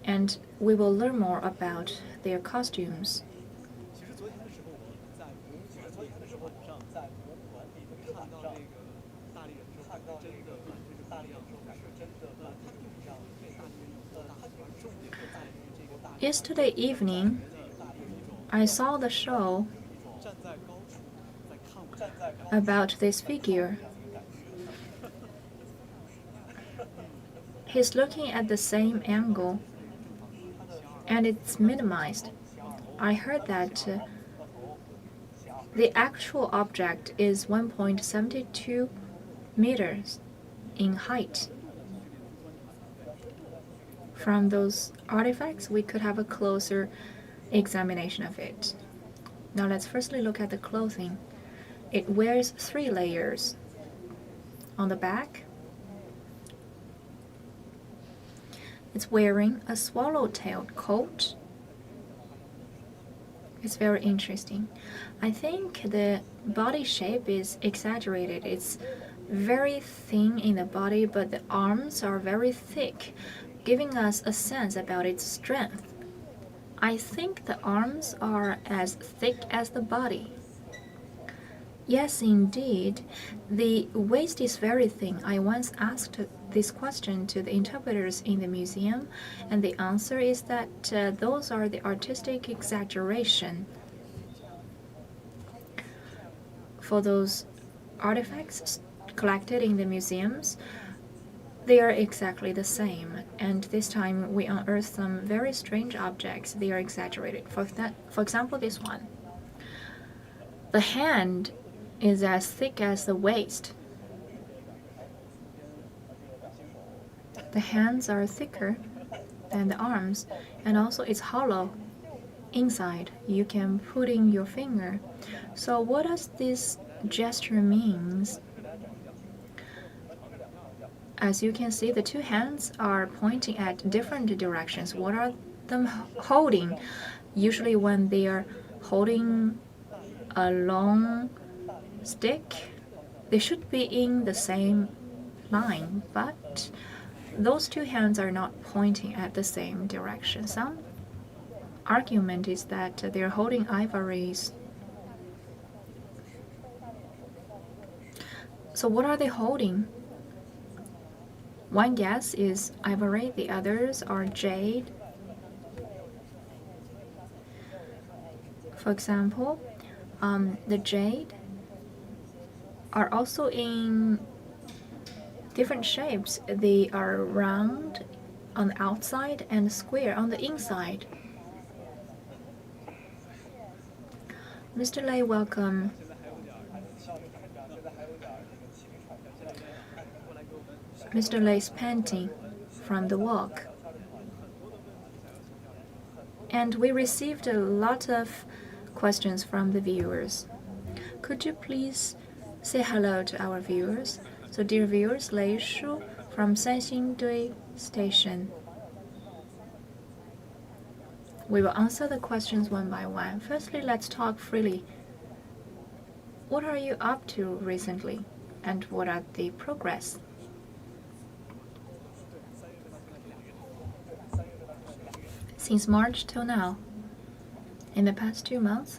And we will learn more about their costumes. Yesterday evening, I saw the show about this figure. He's looking at the same angle, and it's minimized. I heard that the actual object is 1.72 meters in height. From those artifacts, we could have a closer examination of it. Now let's firstly look at the clothing. It wears 3 layers. On the back, it's wearing a swallow-tailed coat. It's very interesting. I think the body shape is exaggerated. It's very thin in the body, but the arms are very thick, giving us a sense about its strength. I think the arms are as thick as the body. Yes, indeed. The waist is very thin. I once asked this question to the interpreters in the museum, and the answer is that those are the artistic exaggeration. For those artifacts collected in the museums, they are exactly the same, and this time we unearthed some very strange objects. They are exaggerated. For example, this one. The hand is as thick as the waist. The hands are thicker than the arms, and also it's hollow inside. You can put in your finger. So what does this gesture mean? As you can see, the two hands are pointing at different directions. What are them holding? Usually when they are holding a long stick, they should be in the same line, but those two hands are not pointing at the same direction. Some argument is that they're holding ivories. So what are they holding? One guess is ivory, the others are jade. For example, the jade are also in different shapes. They are round on the outside and square on the inside. Mr. Lei, welcome. Mr. Lei's panting from the walk. And we received a lot of questions from the viewers. Could you please say hello to our viewers? So, dear viewers, Lei Shu from Sanxingdui Station. We will answer the questions one by one. Firstly, let's talk freely. What are you up to recently, and what are the progress? Since March till now, in the past 2 months,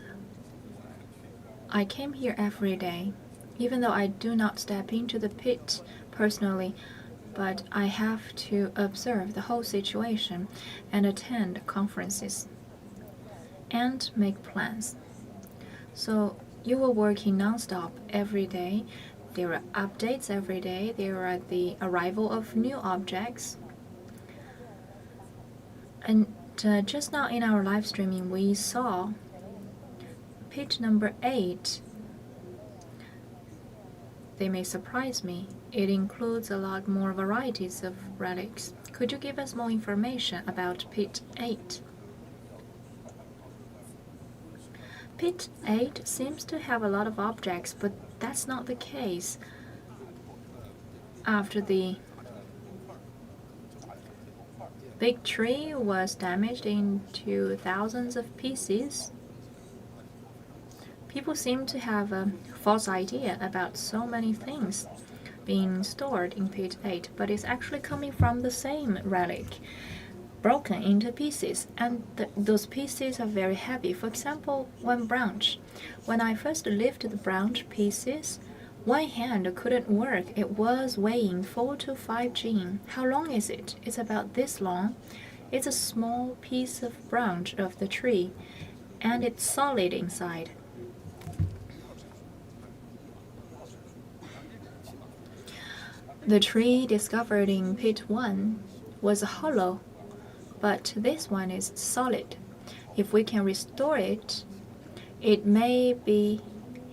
I came here every day, even though I do not step into the pit personally, but I have to observe the whole situation and attend conferences and make plans. So you were working non-stop every day. There are updates every day. There are the arrival of new objects. And just now in our live streaming, we saw pit number 8. They may surprise me. It includes a lot more varieties of relics. Could you give us more information about pit 8? Pit 8 seems to have a lot of objects, but that's not the case. After the big tree was damaged into thousands of pieces, people seem to have a false idea about so many things being stored in pit 8, but it's actually coming from the same relic, broken into pieces, and those pieces are very heavy. For example, one branch. When I first lifted the branch pieces, one hand couldn't work. It was weighing 4 to 5 jin. How long is it? It's about this long. It's a small piece of branch of the tree, and it's solid inside. The tree discovered in pit 1 was hollow, but this one is solid. If we can restore it, it may be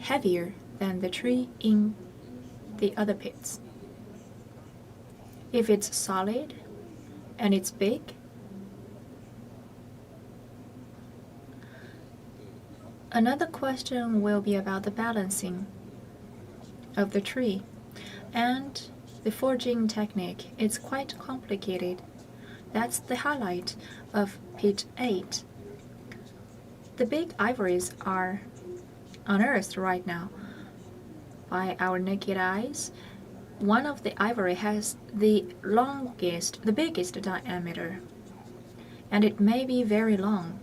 heavier than the tree in the other pits. If it's solid and it's big, another question will be about the balancing of the tree and the forging technique. It's quite complicated. That's the highlight of pit 8. The big ivories are unearthed right now by our naked eyes. One of the ivory has the biggest diameter, and it may be very long.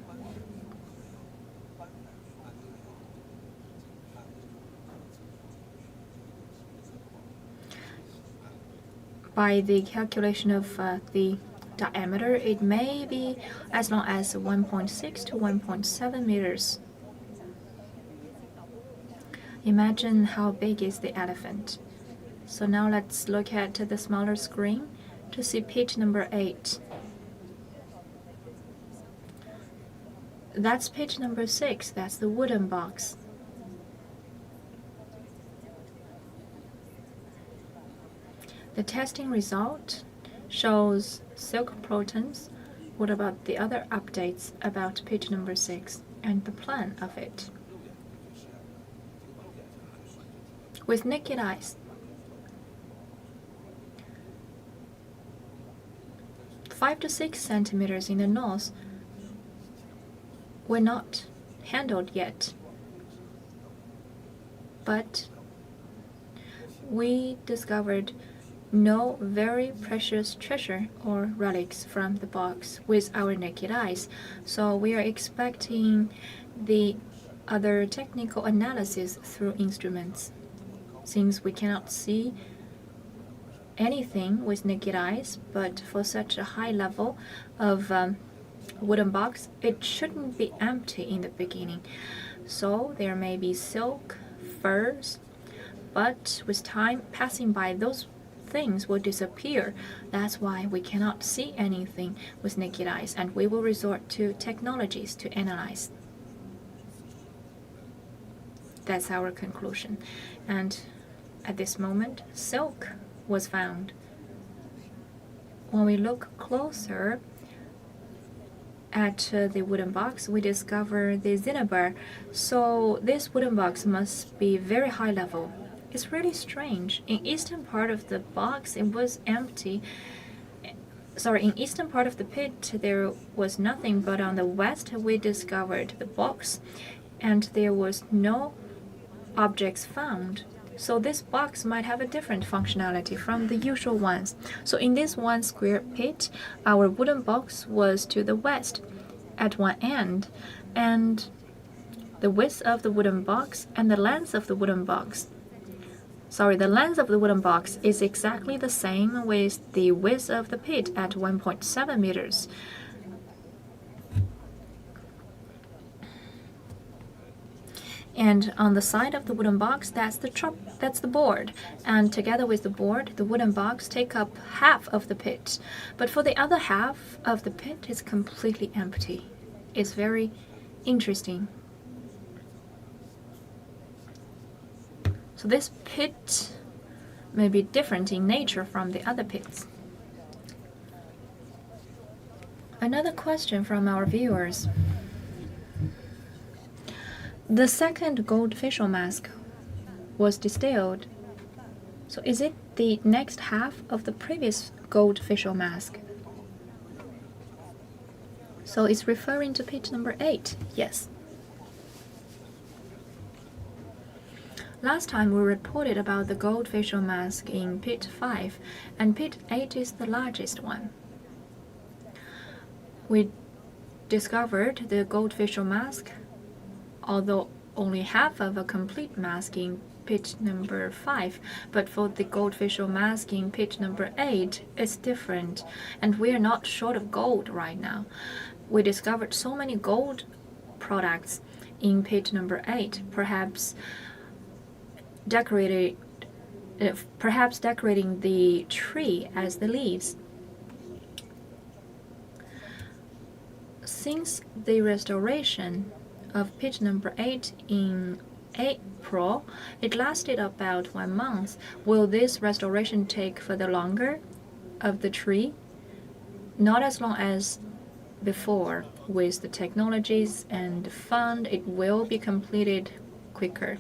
By the calculation of the diameter, it may be as long as 1.6 to 1.7 meters. Imagine how big is the elephant. So now let's look at the smaller screen to see pit number 8. That's pit number 6. That's the wooden box. The testing result shows silk protons. What about the other updates about pit number 6 and the plan of it? With naked eyes, 5 to 6 centimeters in the north were not handled yet. But we discovered no very precious treasure or relics from the box with our naked eyes. So we are expecting the other technical analysis through instruments. Since we cannot see anything with naked eyes, but for such a high level of wooden box, it shouldn't be empty in the beginning. So there may be silk, furs, but with time passing by, those things will disappear. That's why we cannot see anything with naked eyes, and we will resort to technologies to analyze. That's our conclusion. And at this moment, silk was found. When we look closer at the wooden box, we discover the cinnabar. So this wooden box must be very high level. It's really strange. In eastern part of the box, it was empty. Sorry, in eastern part of the pit, there was nothing, but on the west, we discovered the box, and there was no objects found. So this box might have a different functionality from the usual ones. So in this one square pit, our wooden box was to the west at one end, and the width of the wooden box and the length of the wooden box. Sorry, the length of the wooden box is exactly the same with the width of the pit at 1.7 meters. And on the side of the wooden box, that's the board. And together with the board, the wooden box take up half of the pit. But for the other half of the pit, it's completely empty. It's very interesting. So this pit may be different in nature from the other pits. Another question from our viewers. The second gold facial mask was distilled. So is it the next half of the previous gold facial mask? So it's referring to pit number 8. Yes. Last time we reported about the gold facial mask in pit 5, and pit 8 is the largest one. We discovered the gold facial mask, although only half of a complete mask in pit number 5, but for the gold facial mask in pit number 8, it's different, and we are not short of gold right now. We discovered so many gold products in pit number 8, perhaps decorating the tree as the leaves. Since the restoration of pit number 8 in April, it lasted about 1 month. Will this restoration take further longer of the tree? Not as long as before. With the technologies and fund, it will be completed quicker.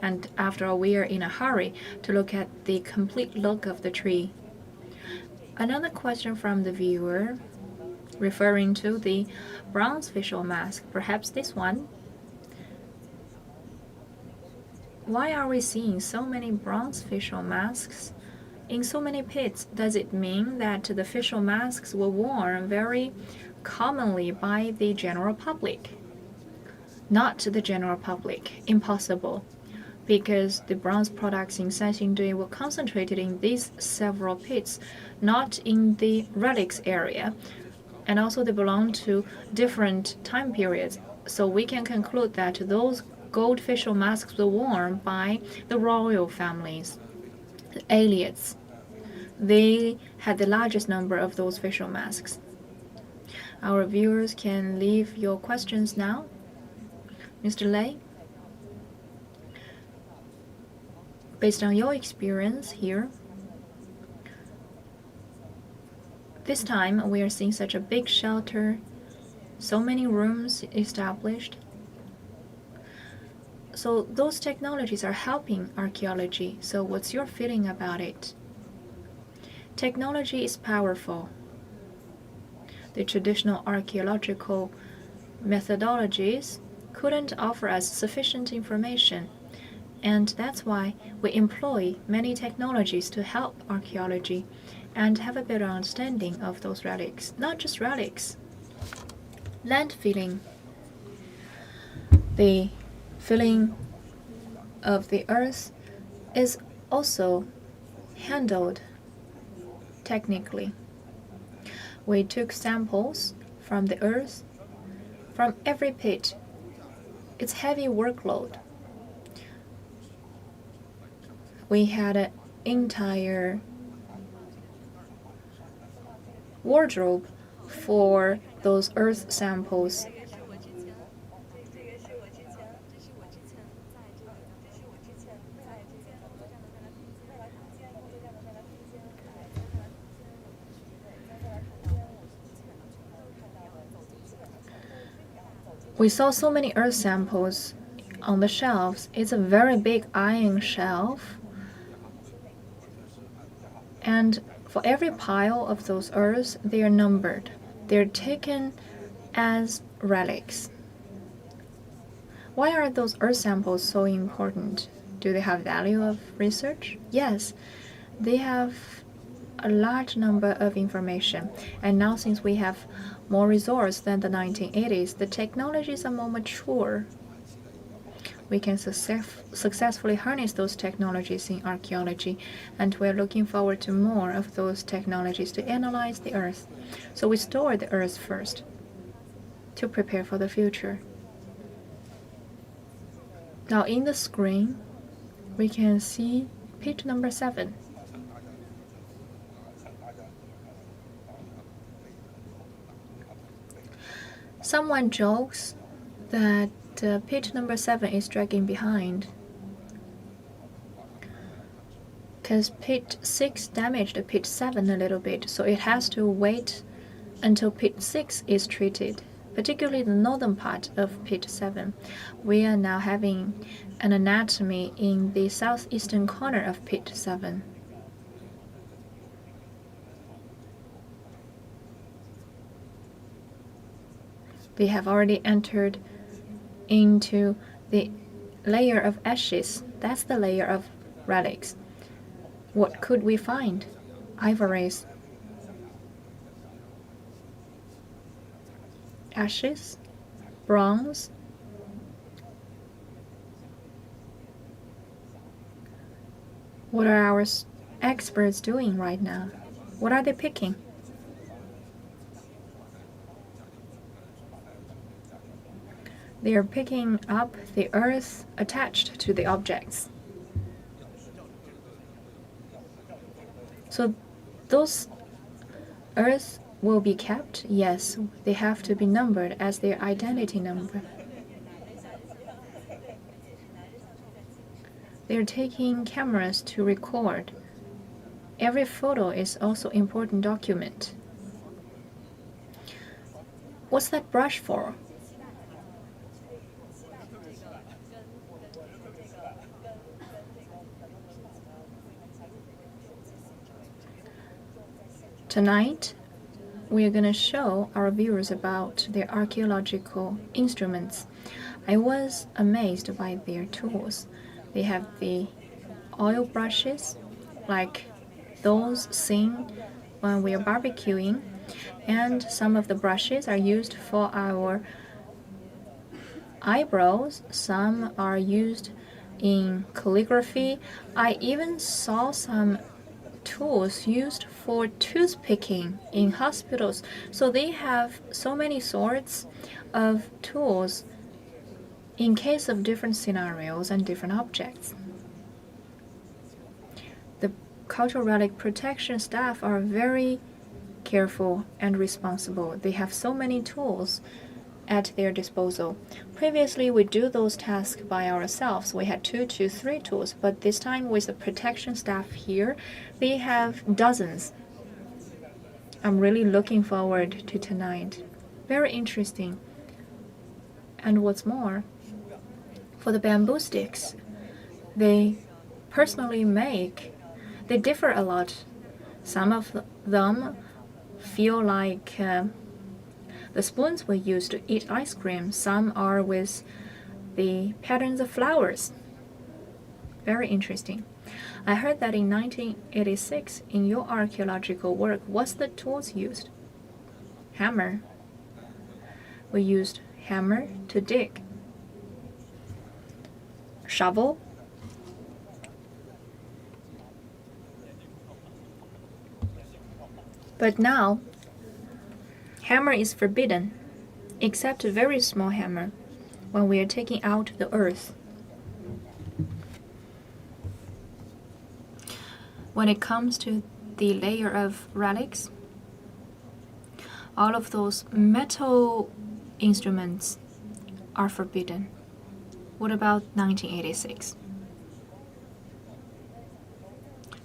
And after all, we are in a hurry to look at the complete look of the tree. Another question from the viewer referring to the bronze facial mask, perhaps this one. Why are we seeing so many bronze facial masks in so many pits? Does it mean that the facial masks were worn very commonly by the general public? Not the general public, impossible, because the bronze products in Sanxingdui were concentrated in these several pits, not in the relics area, and also they belong to different time periods. So we can conclude that those gold facial masks were worn by the royal families, the elites. They had the largest number of those facial masks. Our viewers can leave your questions now. Mr. Lei, based on your experience here, this time we are seeing such a big shelter, so many rooms established. So those technologies are helping archaeology. So what's your feeling about it? Technology is powerful. the traditional archaeological methodologies couldn't offer us sufficient information, and that's why we employ many technologies to help archaeology and have a better understanding of those relics. Not just relics. Land filling. The filling of the earth is also handled technically. We took samples from the earth, from every pit. It's heavy workload. We had an entire wardrobe for those earth samples. We saw so many earth samples on the shelves. It's a very big iron shelf. And for every pile of those earths, they are numbered. They're taken as relics. Why are those earth samples so important? Do they have value of research? Yes, they have a large number of information. And now since we have more resource than the 1980s, the technologies are more mature. We can successfully harness those technologies in archaeology, and we're looking forward to more of those technologies to analyze the earth. So we store the earth first to prepare for the future. Now in the screen, we can see pit number 7. Someone jokes that pit number 7 is dragging behind because pit 6 damaged pit 7 a little bit, so it has to wait until pit 6 is treated, particularly the northern part of pit 7. We are now having an anatomy in the southeastern corner of pit 7. They have already entered into the layer of ashes. That's the layer of relics. What could we find? Ivories, ashes, bronze. What are our experts doing right now? What are they picking? They are picking up the earth attached to the objects. So those earths will be kept? Yes, they have to be numbered as their identity number. They're taking cameras to record. Every photo is also an important document. What's that brush for? Tonight, we are going to show our viewers about their archaeological instruments. I was amazed by their tools. They have the oil brushes, like those seen when we are barbecuing, and some of the brushes are used for our eyebrows. Some are used in calligraphy. I even saw some tools used for tooth picking in hospitals. So they have so many sorts of tools in case of different scenarios and different objects. The cultural relic protection staff are very careful and responsible. They have so many tools at their disposal. Previously, we do those tasks by ourselves. We had 2 to 3 tools, but this time with the protection staff here, they have dozens. I'm really looking forward to tonight. Very interesting. And what's more, for the bamboo sticks, they personally make, they differ a lot. Some of them feel like The spoons we use to eat ice cream, some are with the patterns of flowers. Very interesting. I heard that in 1986, in your archaeological work, what's the tools used? Hammer. We used hammer to dig. Shovel. But now, hammer is forbidden, except a very small hammer, when we are taking out the earth. When it comes to the layer of relics, all of those metal instruments are forbidden. What about 1986?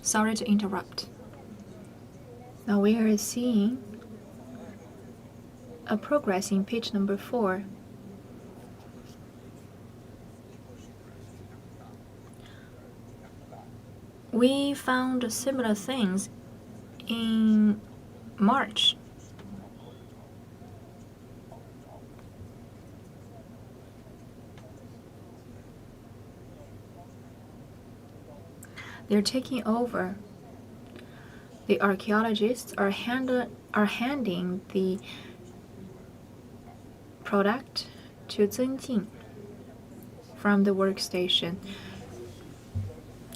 Sorry to interrupt. Now we are seeing a progress in page number 4. We found similar things in March. They're taking over. The archaeologists are handing the product to Zhenjing from the workstation.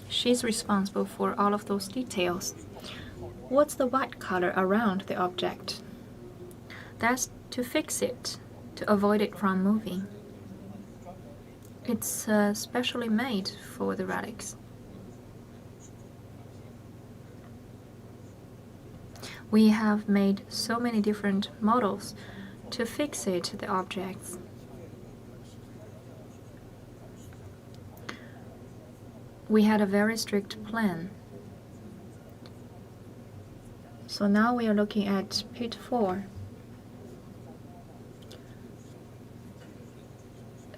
She's responsible for all of those details. What's the white color around the object? That's to fix it, to avoid it from moving. It's specially made for the relics. We have made so many different models to fixate the objects. We had a very strict plan. So now we are looking at page 4.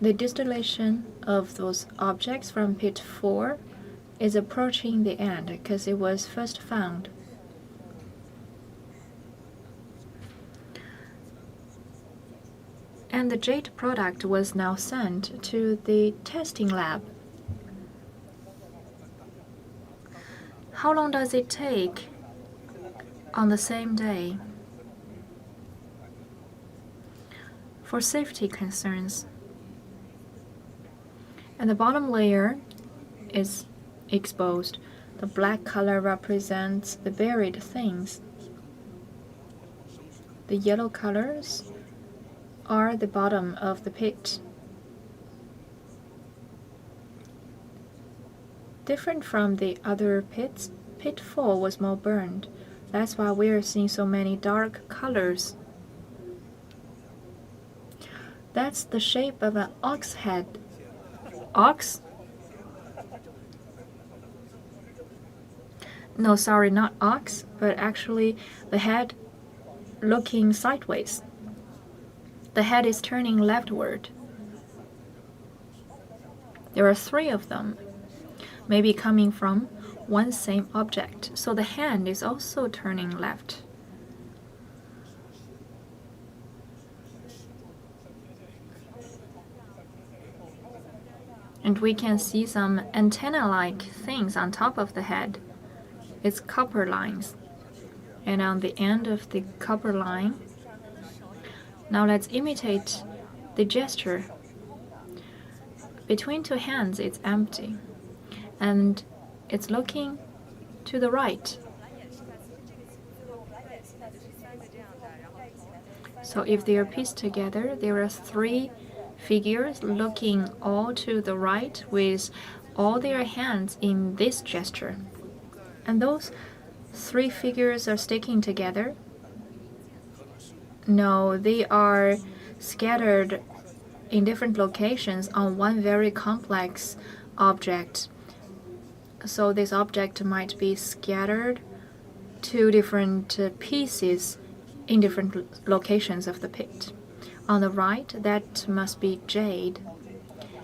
The distillation of those objects from pit 4 is approaching the end because it was first found. And the jade product was now sent to the testing lab. How long does it take on the same day? For safety concerns. And the bottom layer is exposed. The black color represents the buried things. The yellow colors are the bottom of the pit. Different from the other pits, pit 4 was more burned. That's why we are seeing so many dark colors. That's the shape of an ox head. Ox? No, sorry, not ox, but actually the head looking sideways. The head is turning leftward. There are 3 of them, maybe coming from one same object, so the hand is also turning left. And we can see some antenna-like things on top of the head. It's copper lines. And on the end of the copper line, now let's imitate the gesture. Between 2 hands, it's empty. And it's looking to the right. So if they are pieced together, there are 3 figures looking all to the right with all their hands in this gesture. And those 3 figures are sticking together. No, they are scattered in different locations on one very complex object. So this object might be scattered to different pieces in different locations of the pit. On the right, that must be jade,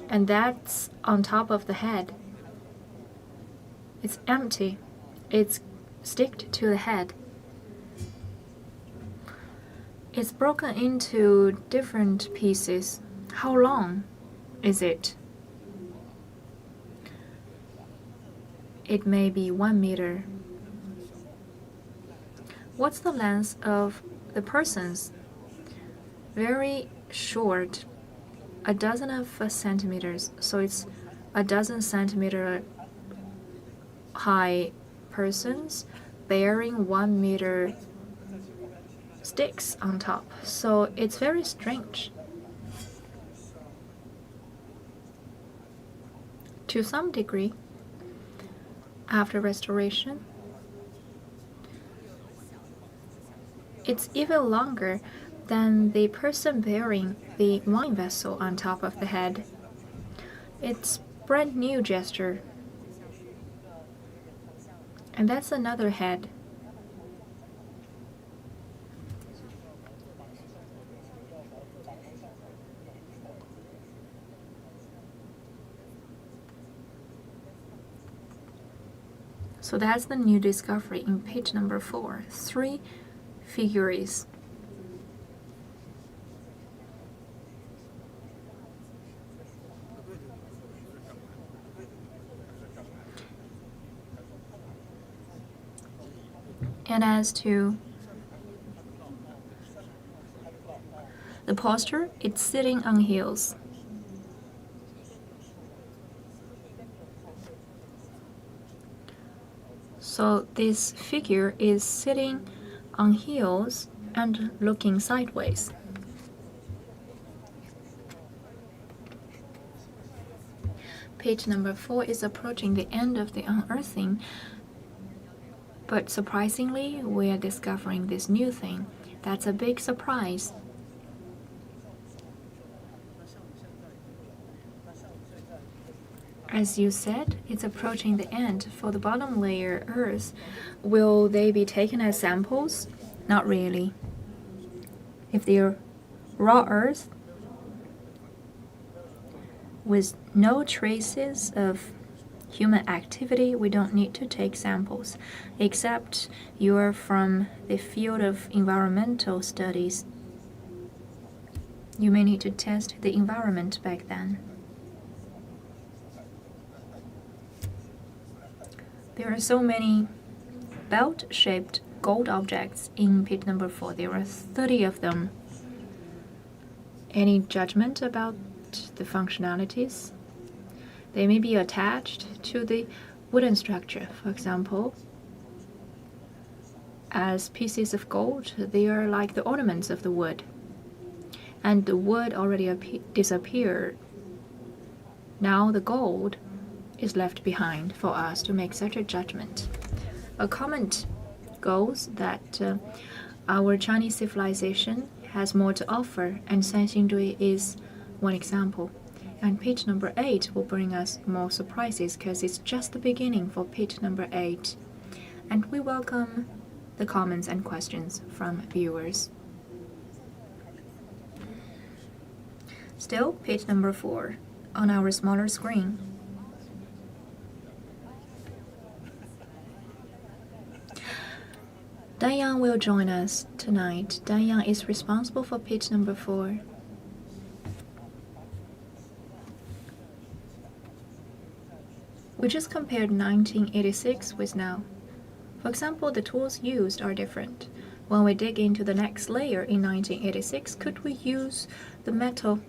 and that's on top of the head. It's empty. It's sticked to the head. It's broken into different pieces. How long is it? It may be 1 meter. What's the length of the persons? Very short, a dozen of centimeters, so it's a dozen centimeter high persons bearing 1 meter sticks on top, so it's very strange. To some degree, after restoration, it's even longer than the person bearing the wine vessel on top of the head. It's brand new gesture. And that's another head. So that's the new discovery in page number 4. 3 figures. And as to the posture, it's sitting on heels. So this figure is sitting on heels and looking sideways. Page number 4 is approaching the end of the unearthing, but surprisingly, we are discovering this new thing. That's a big surprise. As you said, it's approaching the end. For the bottom layer earth, will they be taken as samples? Not really. If they're raw earth with no traces of human activity, we don't need to take samples, except you are from the field of environmental studies. You may need to test the environment back then. There are so many belt-shaped gold objects in page number 4. There are 30 of them. Any judgment about the functionalities? They may be attached to the wooden structure. For example, as pieces of gold, they are like the ornaments of the wood. And the wood already disappeared. Now the gold is left behind for us to make such a judgment. A comment goes that our Chinese civilization has more to offer, and Sanxingdui is one example. And page number 8 will bring us more surprises because it's just the beginning for page number 8. And we welcome the comments and questions from viewers. Still, page number 4 on our smaller screen. Dan Yang will join us tonight. Dan Yang is responsible for page number 4. We just compared 1986 with now. For example, the tools used are different. When we dig into the next layer in 1986, could we use the metal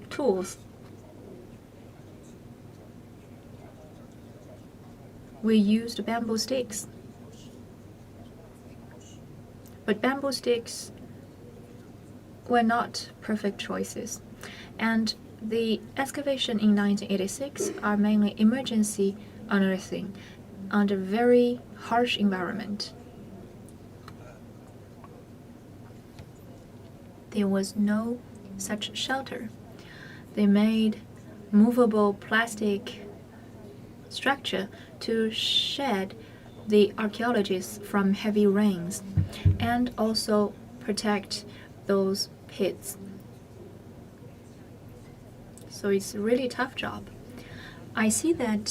tools? We used bamboo sticks. But bamboo sticks were not perfect choices. And the excavation in 1986 are mainly emergency unearthing under very harsh environment. There was no such shelter. They made movable plastic structure to shed the archaeologists from heavy rains and also protect those pits. So it's a really tough job. I see that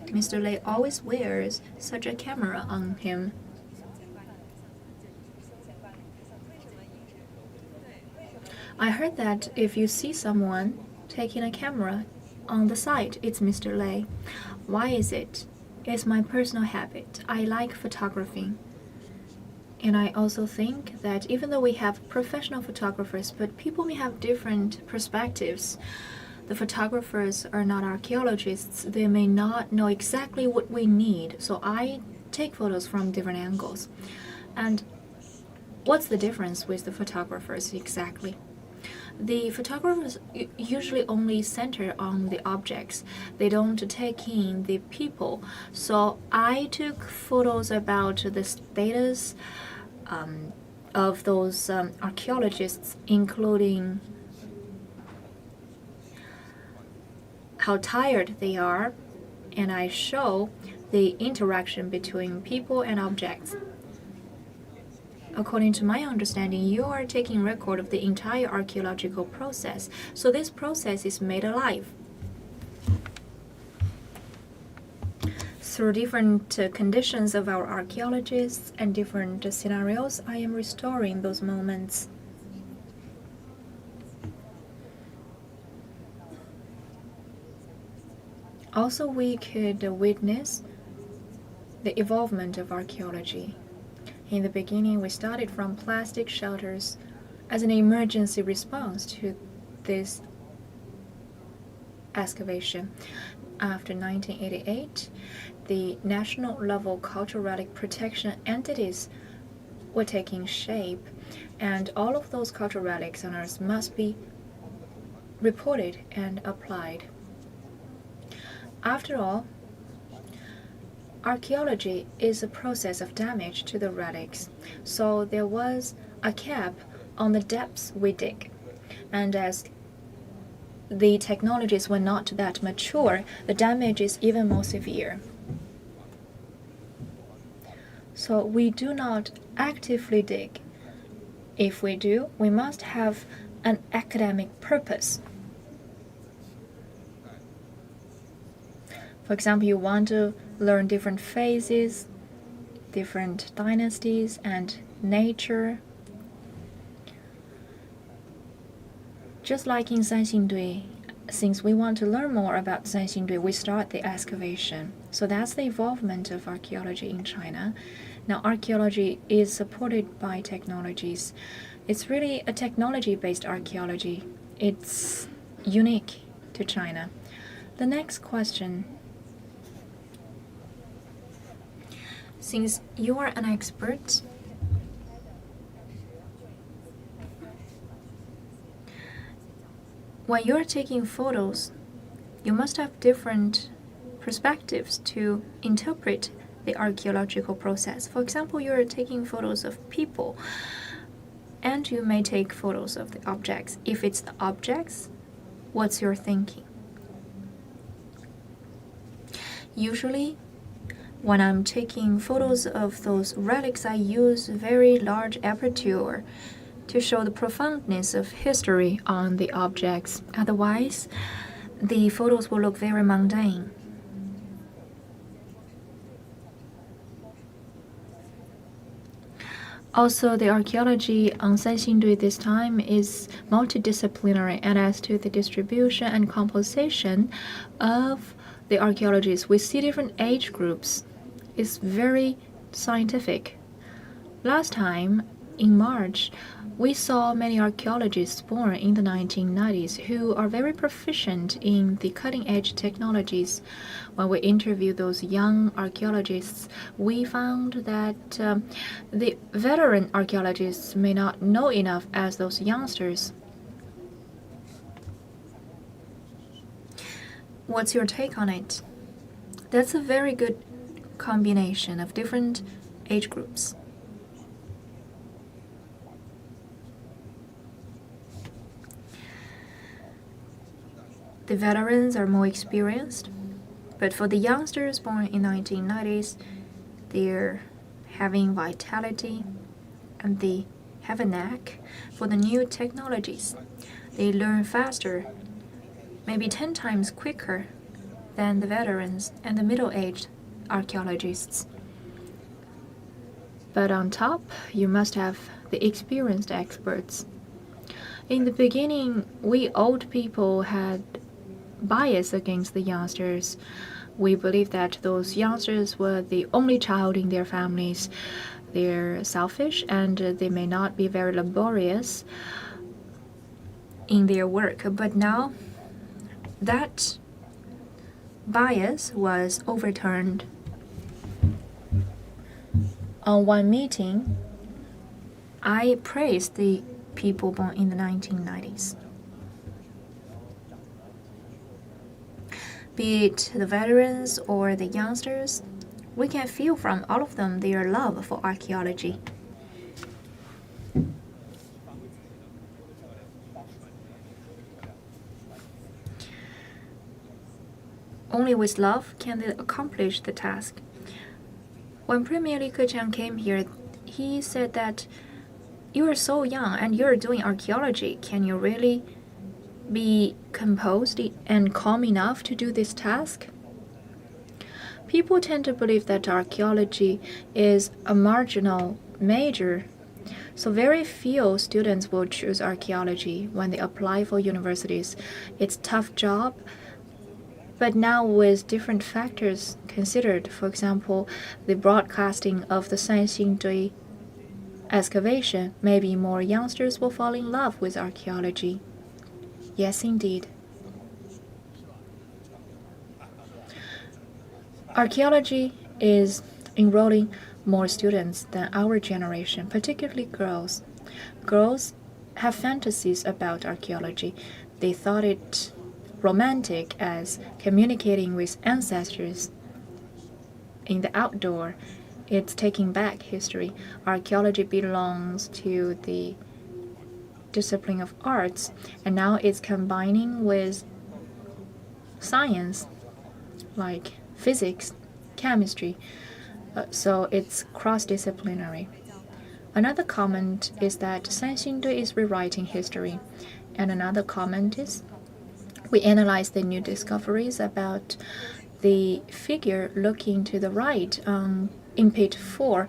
Mr. Lei always wears such a camera on him. I heard that if you see someone taking a camera on the side, it's Mr. Lei. Why is it? It's my personal habit. I like photographing. And I also think that even though we have professional photographers, but people may have different perspectives. The photographers are not archaeologists. They may not know exactly what we need. So I take photos from different angles. And what's the difference with the photographers exactly? The photographers usually only center on the objects. They don't take in the people. So I took photos about the status of those archaeologists, including how tired they are, and I show the interaction between people and objects. According to my understanding, you are taking record of the entire archaeological process, so this process is made alive. Through different conditions of our archaeologists and different scenarios, I am restoring those moments. Also, we could witness the evolvement of archaeology. In the beginning, we started from plastic shelters as an emergency response to this excavation. After 1988, the national level cultural relic protection entities were taking shape, and all of those cultural relics on Earth must be reported and applied. After all, archaeology is a process of damage to the relics, so there was a cap on the depths we dig. And as the technologies were not that mature, the damage is even more severe. So we do not actively dig. If we do, we must have an academic purpose. For example, you want to learn different phases, different dynasties, and nature. Just like in Sanxingdui, since we want to learn more about Sanxingdui, we start the excavation. So that's the evolvement of archaeology in China. Now, archaeology is supported by technologies. It's really a technology-based archaeology. It's unique to China. The next question. Since you are an expert, when you're taking photos, you must have different perspectives to interpret the archaeological process. For example, you're taking photos of people, and you may take photos of the objects. If it's the objects, what's your thinking? Usually, when I'm taking photos of those relics, I use very large aperture to show the profoundness of history on the objects. Otherwise, the photos will look very mundane. Also, the archaeology on Sanxingdui this time is multidisciplinary, and as to the distribution and composition of the archaeologists, we see different age groups. It's very scientific. Last time, in March, we saw many archaeologists born in the 1990s who are very proficient in the cutting-edge technologies. When we interviewed those young archaeologists, we found that the veteran archaeologists may not know enough as those youngsters. What's your take on it? That's a very good combination of different age groups. The veterans are more experienced, but for the youngsters born in 1990s, they're having vitality and they have a knack for the new technologies. They learn faster, maybe 10 times quicker than the veterans and the middle-aged archaeologists. But on top, you must have the experienced experts. In the beginning, we old people had bias against the youngsters. We believed that those youngsters were the only child in their families. They're selfish and they may not be very laborious in their work. But now that bias was overturned. On one meeting, I praised the people born in the 1990s. Be it the veterans or the youngsters, we can feel from all of them their love for archaeology. Only with love can they accomplish the task. When Premier Li Keqiang came here, he said that you are so young and you're doing archaeology. Can you really be composed and calm enough to do this task? People tend to believe that archaeology is a marginal major, so very few students will choose archaeology when they apply for universities. It's a tough job, but now with different factors considered, for example, the broadcasting of the Sanxingdui excavation, maybe more youngsters will fall in love with archaeology. Yes, indeed. Archaeology is enrolling more students than our generation, particularly girls. Girls have fantasies about archaeology. They thought it romantic as communicating with ancestors in the outdoor. It's taking back history. Archaeology belongs to the discipline of arts, and now it's combining with science like physics, chemistry, so it's cross-disciplinary. Another comment is that Sanxingdui is rewriting history, and another comment is we analyze the new discoveries about the figure looking to the right in page 4.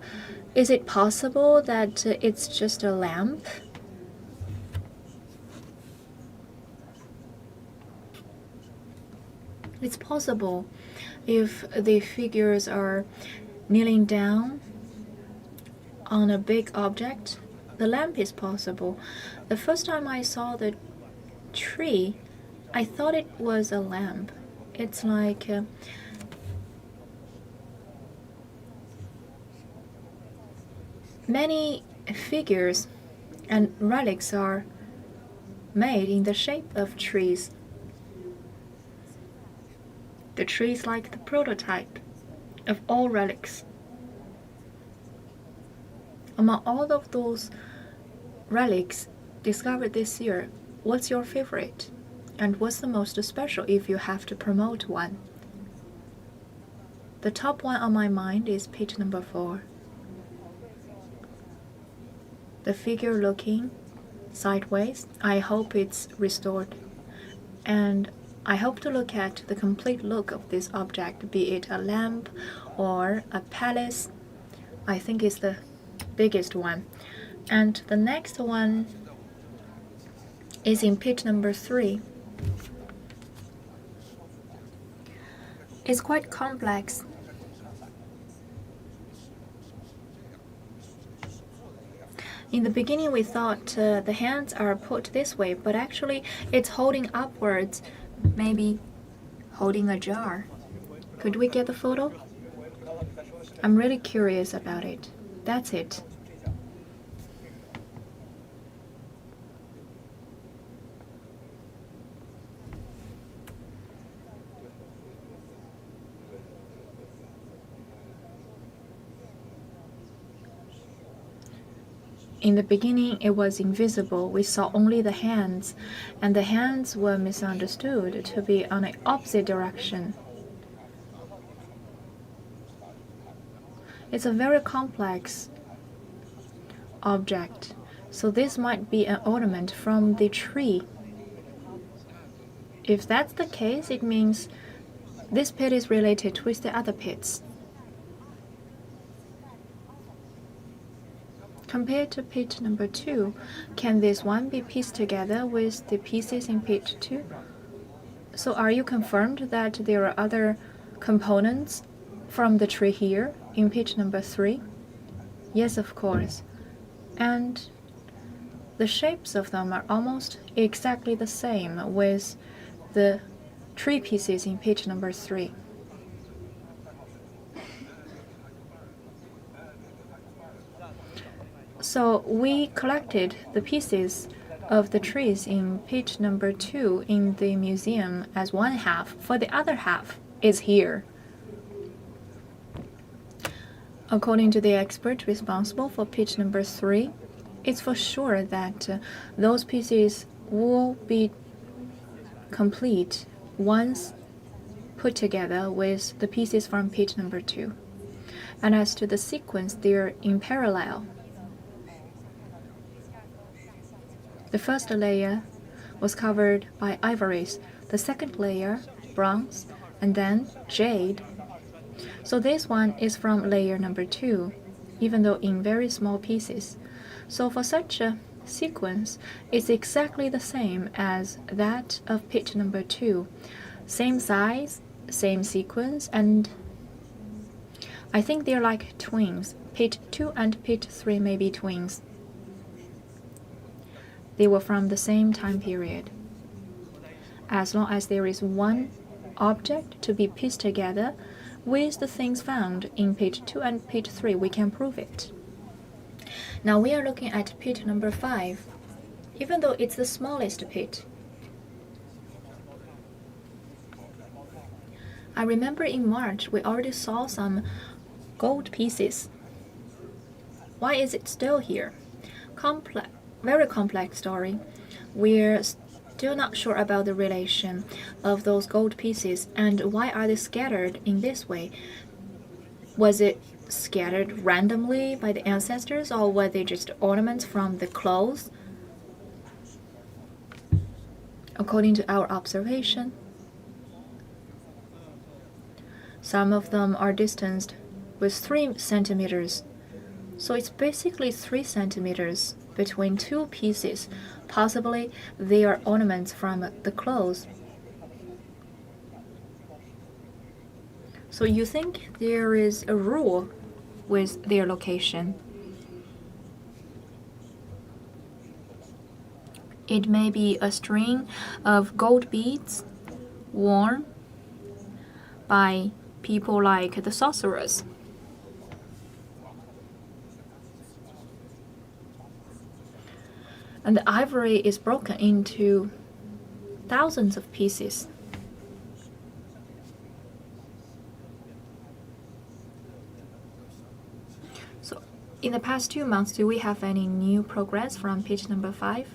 Is it possible that it's just a lamp? It's possible if the figures are kneeling down on a big object. The lamp is possible. The first time I saw the tree, I thought it was a lamp. It's like many figures and relics are made in the shape of trees. The tree is like the prototype of all relics. Among all of those relics discovered this year, what's your favorite? And what's the most special if you have to promote one? The top one on my mind is page number 4. The figure looking sideways. I hope it's restored. And I hope to look at the complete look of this object, be it a lamp or a palace. I think it's the biggest one. And the next one is in page number 3. It's quite complex. In the beginning, we thought the hands are put this way, but actually it's holding upwards, maybe holding a jar. Could we get the photo? I'm really curious about it. That's it. In the beginning, it was invisible. We saw only the hands, and the hands were misunderstood to be on the opposite direction. It's a very complex object, so this might be an ornament from the tree. If that's the case, it means this pit is related with the other pits. Compared to page number 2, can this one be pieced together with the pieces in page 2? So are you confirmed that there are other components from the tree here in page number 3? Yes, of course. And the shapes of them are almost exactly the same with the tree pieces in page number 3. So we collected the pieces of the trees in page number 2 in the museum as one half, for the other half is here. According to the expert responsible for page number 3, it's for sure that those pieces will be complete once put together with the pieces from page number 2. And as to the sequence, they're in parallel. The first layer was covered by ivories, the second layer, bronze, and then jade. So this one is from layer number 2, even though in very small pieces. So for such a sequence, it's exactly the same as that of page number 2. Same size, same sequence, and I think they're like twins. Page 2 and page 3 may be twins. They were from the same time period. As long as there is one object to be pieced together with the things found in page 2 and page 3, we can prove it. Now we are looking at pit number 5, even though it's the smallest pit. I remember in March we already saw some gold pieces. Why is it still here? Very complex story. We're still not sure about the relation of those gold pieces and why are they scattered in this way. Was it scattered randomly by the ancestors, or were they just ornaments from the clothes? According to our observation, some of them are distanced with 3 centimeters. So it's basically 3 centimeters between 2 pieces. Possibly they are ornaments from the clothes. So you think there is a rule with their location? It may be a string of gold beads worn by people like the sorcerers. And the ivory is broken into thousands of pieces. So, in the past 2 months, do we have any new progress from page number 5?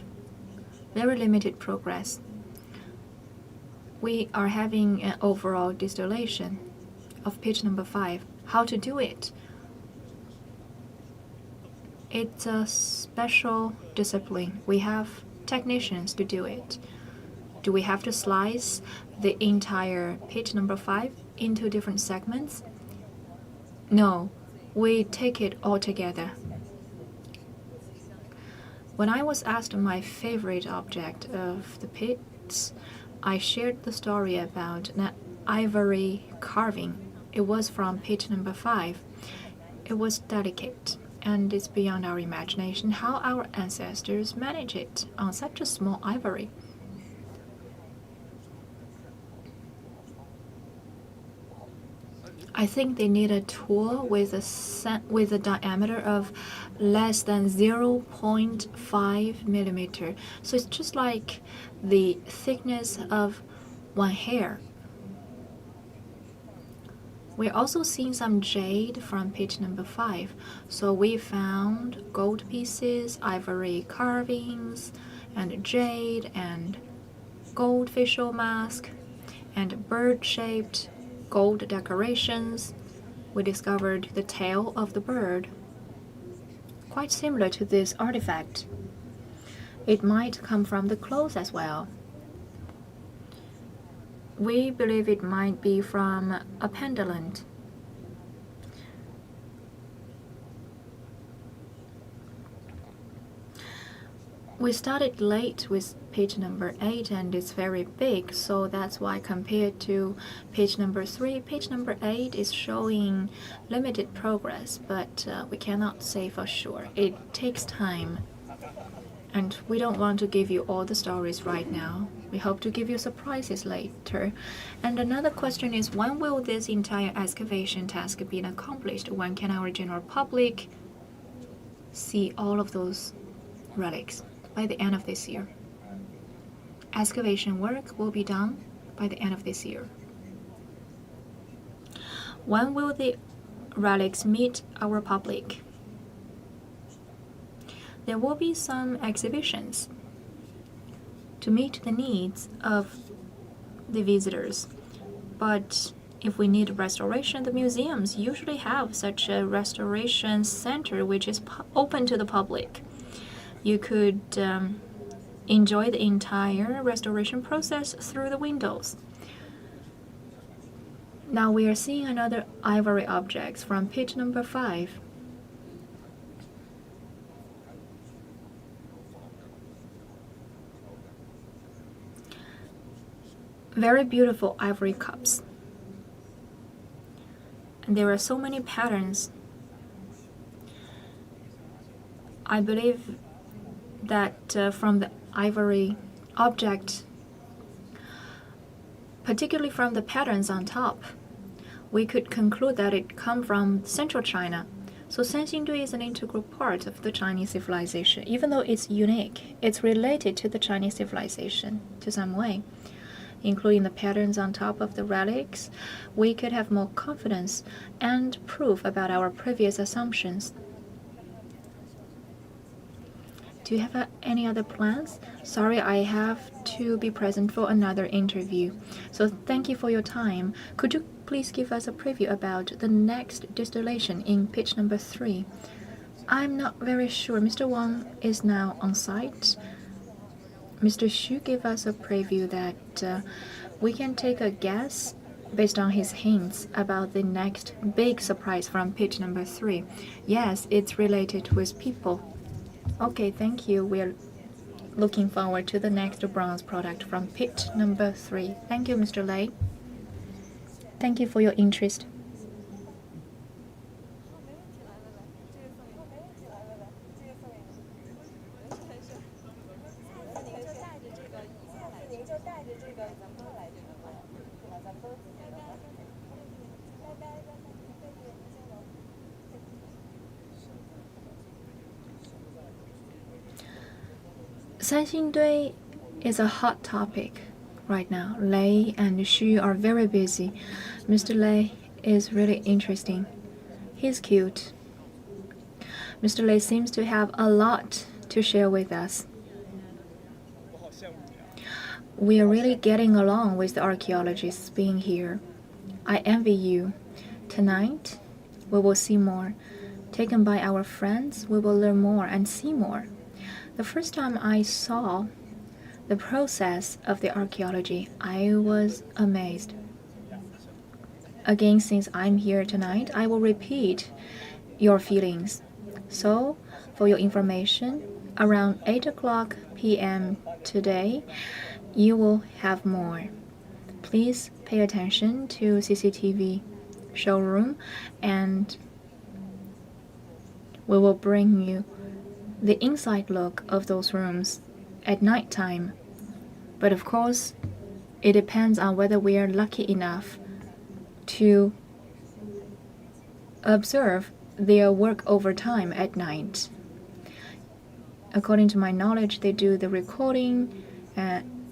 Very limited progress. We are having an overall distillation of page number 5. How to do it? It's a special discipline. We have technicians to do it. Do we have to slice the entire page number 5 into different segments? No, we take it all together. When I was asked my favorite object of the pits, I shared the story about an ivory carving. It was from page number 5. It was delicate, and it's beyond our imagination how our ancestors managed it on such a small ivory. I think they need a tool with a diameter of less than 0.5 millimeter. So it's just like the thickness of one hair. We're also seeing some jade from page number 5. So we found gold pieces, ivory carvings, and jade, and gold facial mask, and bird-shaped gold decorations. We discovered the tail of the bird, quite similar to this artifact. It might come from the clothes as well. We believe it might be from a pendant. We started late with page number 8 and it's very big, so that's why compared to page number 3, page number 8 is showing limited progress, but we cannot say for sure. It takes time, and we don't want to give you all the stories right now. We hope to give you surprises later. And another question is, when will this entire excavation task be accomplished? When can our general public see all of those relics? By the end of this year. Excavation work will be done by the end of this year. When will the relics meet our public? There will be some exhibitions to meet the needs of the visitors. But if we need restoration, the museums usually have such a restoration center which is open to the public. You could enjoy the entire restoration process through the windows. Now we are seeing another ivory objects from page number 5. Very beautiful ivory cups. And there are so many patterns. I believe that from the ivory object, particularly from the patterns on top, we could conclude that it comes from central China. So Sanxingdui is an integral part of the Chinese civilization. Even though it's unique, it's related to the Chinese civilization to some way. Including the patterns on top of the relics, we could have more confidence and proof about our previous assumptions. Do you have any other plans? Sorry, I have to be present for another interview. So thank you for your time. Could you please give us a preview about the next distillation in page number 3? I'm not very sure. Mr. Wang is now on site. Mr. Xu gave us a preview that we can take a guess based on his hints about the next big surprise from page number 3. Yes, it's related with people. Okay, thank you. We're looking forward to the next bronze product from page number 3. Thank you, Mr. Lei. Thank you for your interest. Sanxingdui is a hot topic right now. Lei and Xu are very busy. Mr. Lei is really interesting. He's cute. Mr. Lei seems to have a lot to share with us. We are really getting along with the archaeologists being here. I envy you. Tonight, we will see more. Taken by our friends, we will learn more and see more. The first time I saw the process of the archaeology, I was amazed. Again, since I'm here tonight, I will repeat your feelings. So, for your information, around 8 p.m. today, you will have more. Please pay attention to CCTV showroom, and we will bring you the inside look of those rooms at night time. But of course, it depends on whether we are lucky enough to observe their work over time at night. According to my knowledge, they do the recording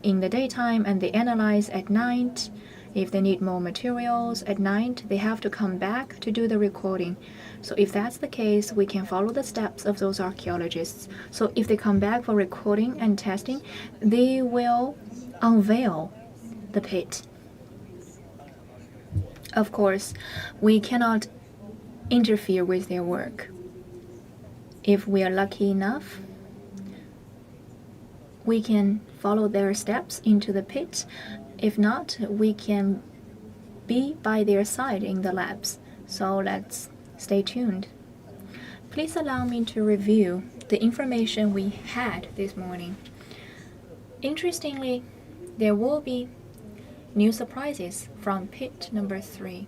in the daytime and they analyze at night. If they need more materials at night, they have to come back to do the recording. So if that's the case, we can follow the steps of those archaeologists. So if they come back for recording and testing, they will unveil the pit. Of course, we cannot interfere with their work. If we are lucky enough, we can follow their steps into the pit. If not, we can be by their side in the labs. So let's stay tuned. Please allow me to review the information we had this morning. Interestingly, there will be new surprises from pit number 3.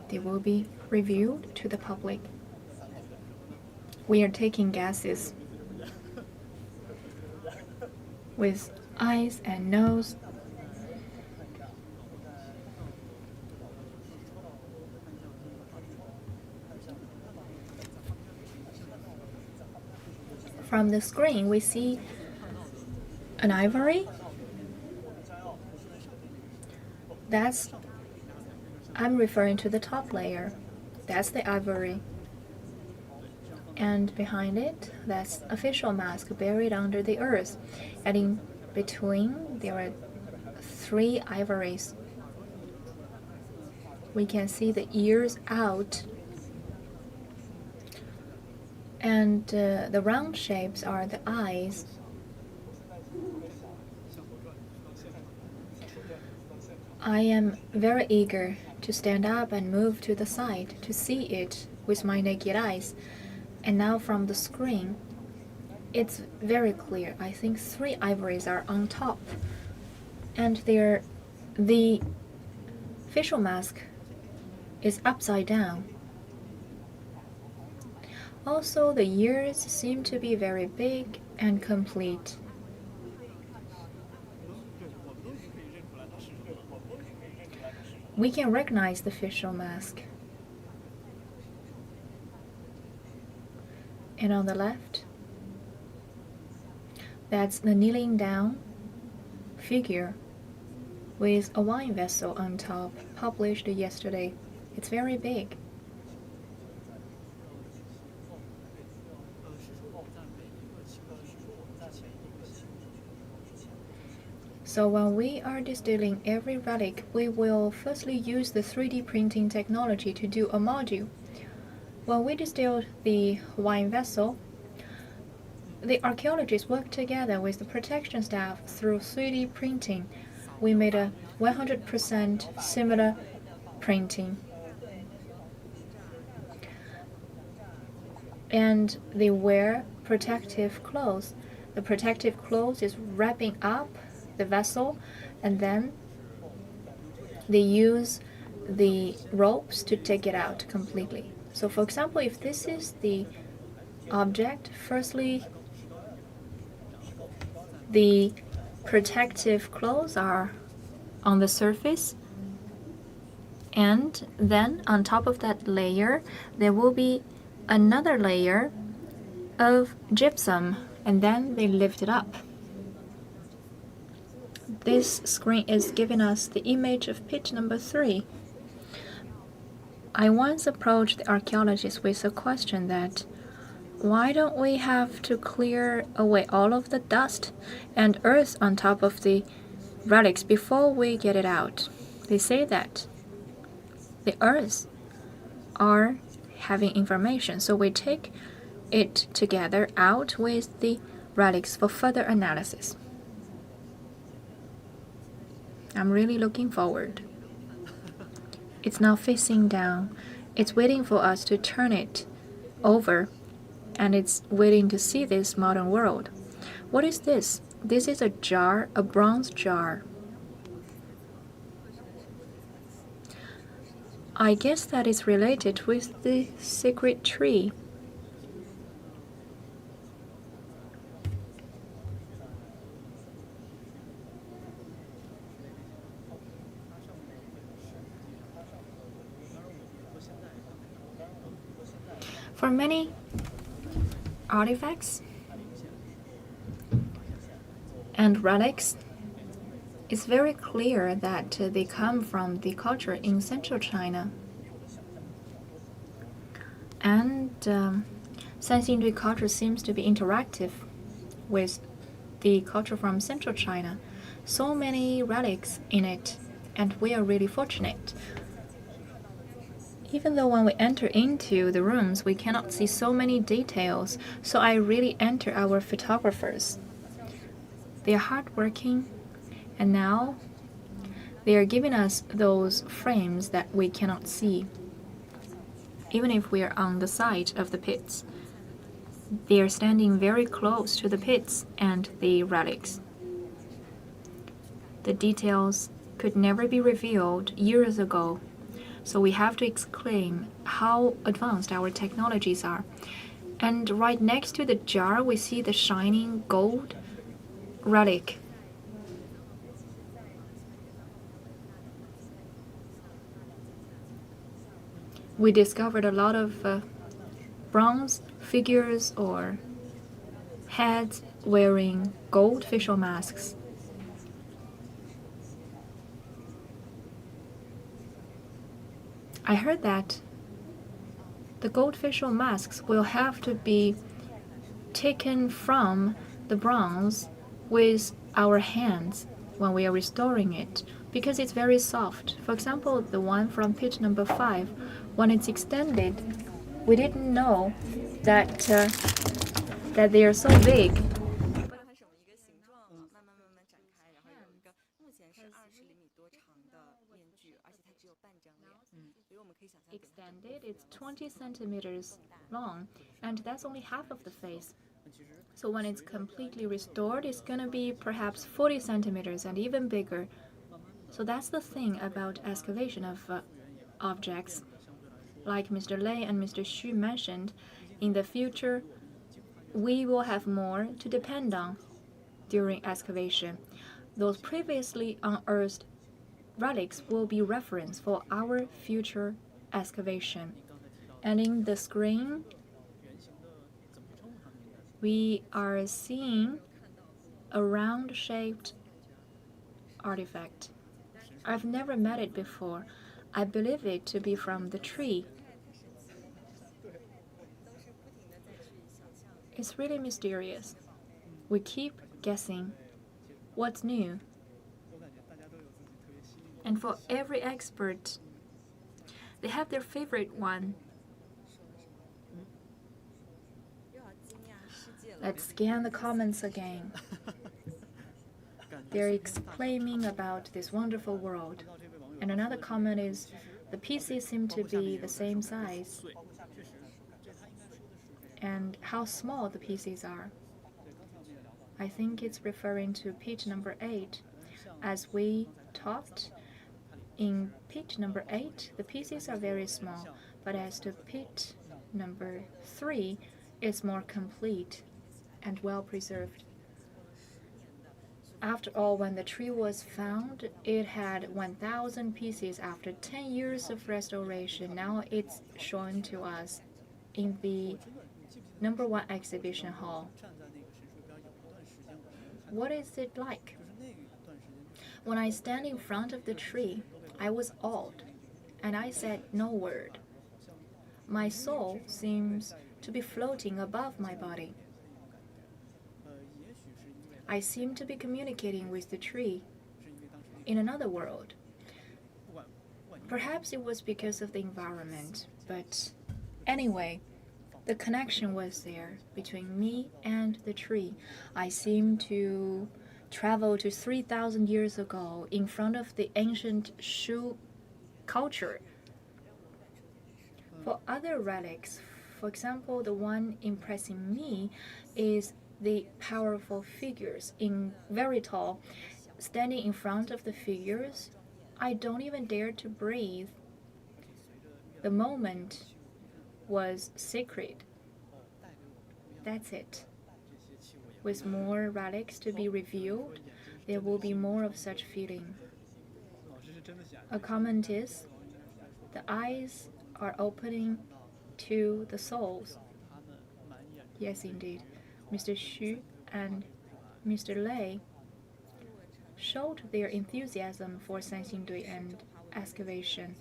They will be revealed to the public. We are taking guesses with eyes and nose. From the screen, we see an ivory. I'm referring to the top layer. That's the ivory. And behind it, that's a facial mask buried under the earth. And in between, there are 3 ivories. We can see the ears out. And the round shapes are the eyes. I am very eager to stand up and move to the side to see it with my naked eyes. And now from the screen, it's very clear. I think 3 ivories are on top. And the facial mask is upside down. Also, the ears seem to be very big and complete. We can recognize the facial mask. And on the left, that's the kneeling down figure with a wine vessel on top, published yesterday. It's very big. So when we are distilling every relic, we will firstly use the 3D printing technology to do a module. When we distilled the wine vessel, the archaeologists worked together with the protection staff through 3D printing. We made a 100% similar printing. And they wear protective clothes. The protective clothes is wrapping up the vessel, and then they use the ropes to take it out completely. So for example, if this is the object, firstly the protective clothes are on the surface, and then on top of that layer there will be another layer of gypsum, and then they lift it up. This screen is giving us the image of pit number 3. I once approached the archaeologists with a question that, why don't we have to clear away all of the dust and earth on top of the relics before we get it out? They say that the earth are having information, so we take it together out with the relics for further analysis. I'm really looking forward. It's now facing down. It's waiting for us to turn it over, and it's waiting to see this modern world. What is this? This is a jar, a bronze jar. I guess that is related with the sacred tree. For many artifacts and relics, it's very clear that they come from the culture in central China. And Sanxingdui culture seems to be interactive with the culture from central China. So many relics in it, and we are really fortunate. Even though when we enter into the rooms, we cannot see so many details, so I really enter our photographers. They are hardworking, and now they are giving us those frames that we cannot see. even if we are on the side of the pits. They are standing very close to the pits and the relics. The details could never be revealed years ago, so we have to exclaim how advanced our technologies are. And right next to the jar, we see the shining gold relic. We discovered a lot of bronze figures or heads wearing gold facial masks. I heard that the gold facial masks will have to be taken from the bronze with our hands when we are restoring it, because it's very soft. For example, the one from pit number 5, when it's extended, we didn't know that they are so big. Extended, it's 20 centimeters long, and that's only half of the face. So when it's completely restored, it's gonna be perhaps 40 centimeters and even bigger. So that's the thing about excavation of objects. Like Mr. Lei and Mr. Xu mentioned, in the future, we will have more to depend on during excavation. Those previously unearthed relics will be reference for our future excavation. And in the screen, we are seeing a round-shaped artifact. I've never met it before. I believe it to be from the tree. It's really mysterious. We keep guessing what's new. And for every expert, they have their favorite one. Let's scan the comments again. They're exclaiming about this wonderful world. And another comment is, the pieces seem to be the same size. And how small the pieces are. I think it's referring to pit number 8. As we talked, in pit number 8, the pieces are very small, but as to pit number 3, it's more complete and well preserved. After all, when the tree was found, it had 1,000 pieces after 10 years of restoration. Now it's shown to us in the number 1 exhibition hall. What is it like? When I stand in front of the tree, I was awed, and I said no word. My soul seems to be floating above my body. I seem to be communicating with the tree in another world. Perhaps it was because of the environment, but anyway, the connection was there between me and the tree. I seem to travel to 3,000 years ago in front of the ancient Shu culture. For other relics, for example, the one impressing me is the powerful figures in very tall. Standing in front of the figures, I don't even dare to breathe. The moment was sacred. That's it. With more relics to be revealed, there will be more of such feeling. A comment is, the eyes are opening to the souls. Yes, indeed. Mr. Xu and Mr. Lei showed their enthusiasm for Sanxingdui and excavation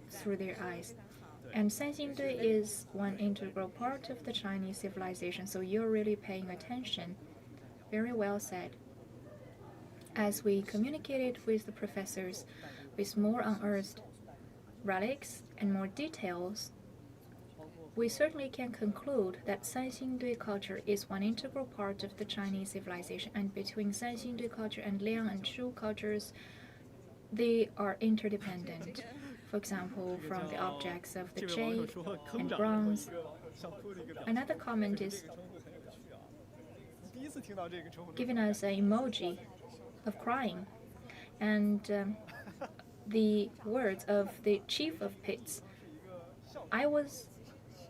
through their eyes. And Sanxingdui is one integral part of the Chinese civilization, so you're really paying attention. Very well said. As we communicated with the professors with more unearthed relics and more details, we certainly can conclude that Sanxingdui culture is one integral part of the Chinese civilization, and between Sanxingdui culture and Liang and Shu cultures, they are interdependent. for example, from the objects of the jade and bronze. Another comment is giving us an emoji of crying, and the words of the chief of pits. I was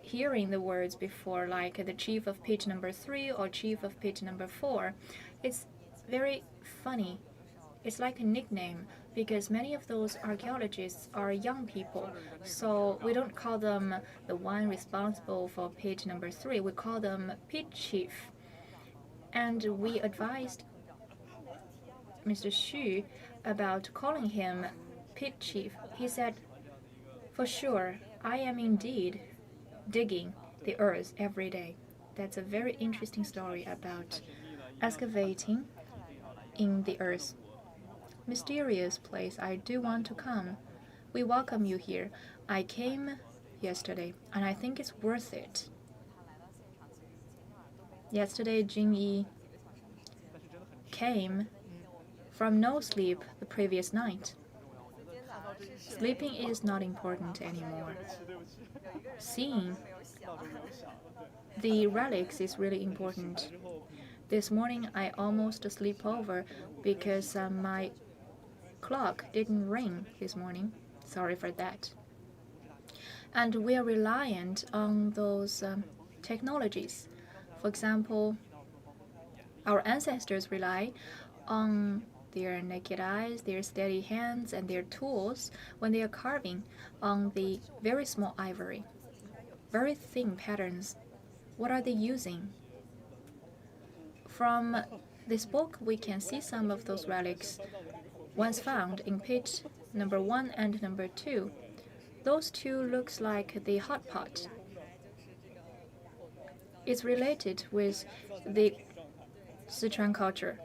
hearing the words before, like the chief of pit number 3 or chief of pit number 4. It's very funny. It's like a nickname because many of those archaeologists are young people. So we don't call them the one responsible for pit number 3. We call them pit chief. And we advised Mr. Xu about calling him pit chief. He said, "For sure, I am indeed digging the earth every day." That's a very interesting story about excavating in the earth. Mysterious place, I do want to come. We welcome you here. I came yesterday, and I think it's worth it. Yesterday, Jingyi came from no sleep the previous night. Sleeping is not important anymore. Seeing the relics is really important. This morning, I almost sleep over because my clock didn't ring this morning. Sorry for that. And we are reliant on those technologies. For example, our ancestors rely on their naked eyes, their steady hands, and their tools when they are carving on the very small ivory. Very thin patterns. What are they using? From this book, we can see some of those relics once found in pit number 1 and number 2. Those two looks like the hot pot. It's related with the Sichuan culture.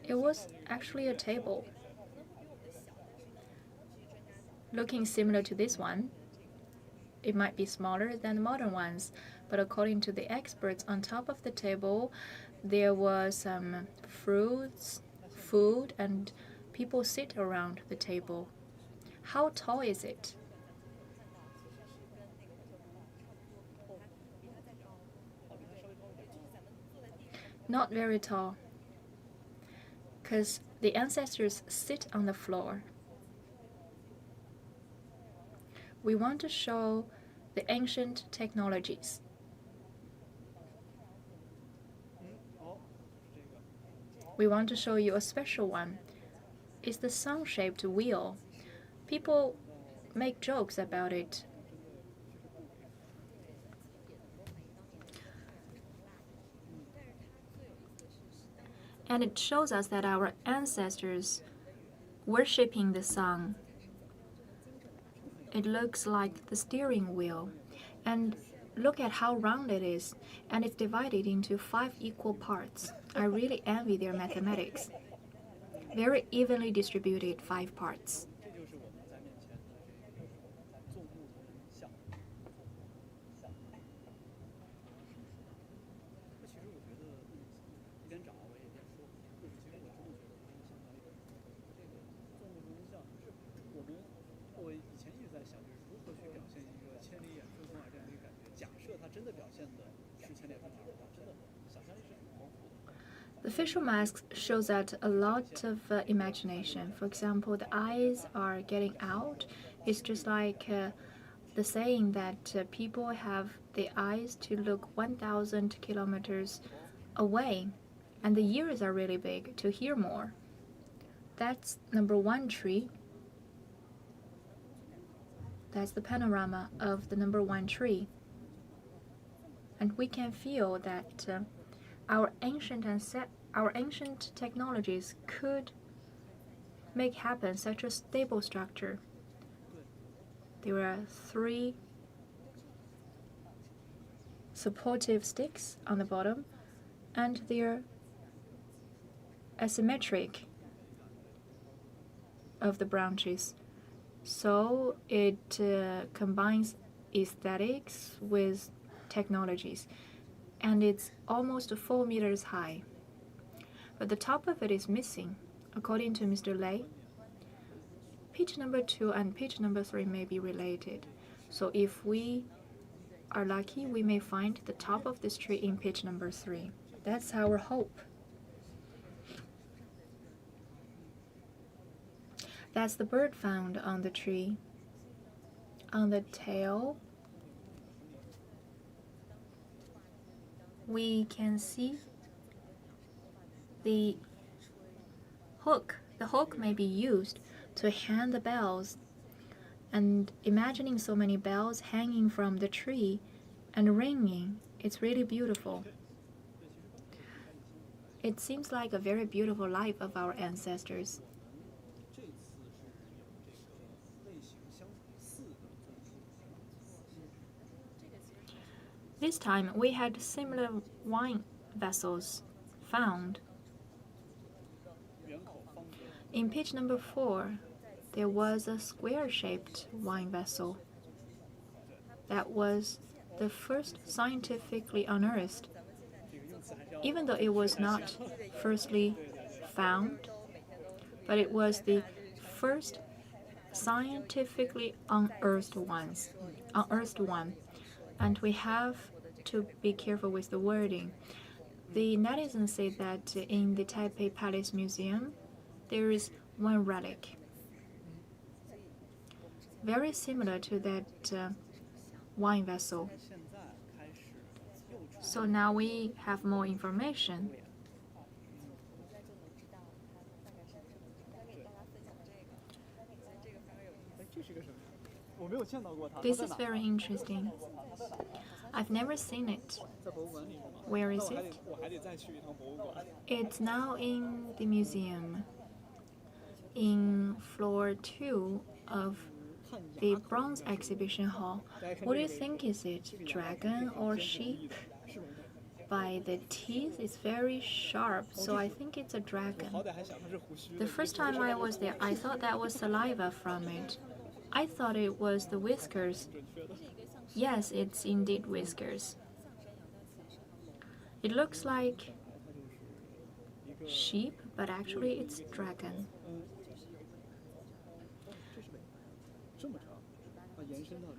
It was actually a table, looking similar to this one. It might be smaller than the modern ones, but according to the experts, on top of the table there was some fruits, food, and people sit around the table. How tall is it? Not very tall, because the ancestors sit on the floor. We want to show the ancient technologies. We want to show you a special one. It's the sun-shaped wheel. People make jokes about it. And it shows us that our ancestors worshipping the sun. It looks like the steering wheel. And look at how round it is. And it's divided into 5 equal parts. I really envy their mathematics. Very evenly distributed 5 parts. The facial masks shows that a lot of imagination. For example, the eyes are getting out. It's just like the saying that people have the eyes to look 1,000 kilometers away, and the ears are really big to hear more. That's number 1 tree. That's the panorama of the number 1 tree. And we can feel that our ancient technologies could make happen such a stable structure. There are 3 supportive sticks on the bottom, and they're asymmetric of the branches. So it combines aesthetics with technologies, and it's almost 4 meters high. But the top of it is missing. According to Mr. Lei, pitch number 2 and pitch number 3 may be related. So if we are lucky, we may find the top of this tree in pitch number 3. That's our hope. That's the bird found on the tree. On the tail, we can see the hook. The hook may be used to hang the bells. And imagining so many bells hanging from the tree and ringing, it's really beautiful. It seems like a very beautiful life of our ancestors. This time we had similar wine vessels found. In pitch number 4, there was a square-shaped wine vessel. That was the first scientifically unearthed. Even though it was not firstly found, but it was the first scientifically unearthed one. And we have to be careful with the wording. The netizens say that in the Taipei Palace Museum, there is one relic, very similar to that wine vessel. So now we have more information. This is very interesting. I've never seen it. Where is it? It's now in the museum, in floor 2 of the bronze exhibition hall. What do you think is it? Dragon or sheep? By the teeth, it's very sharp, so I think it's a dragon. The first time I was there, I thought that was saliva from it. I thought it was the whiskers. Yes, it's indeed whiskers. It looks like sheep, but actually it's dragon.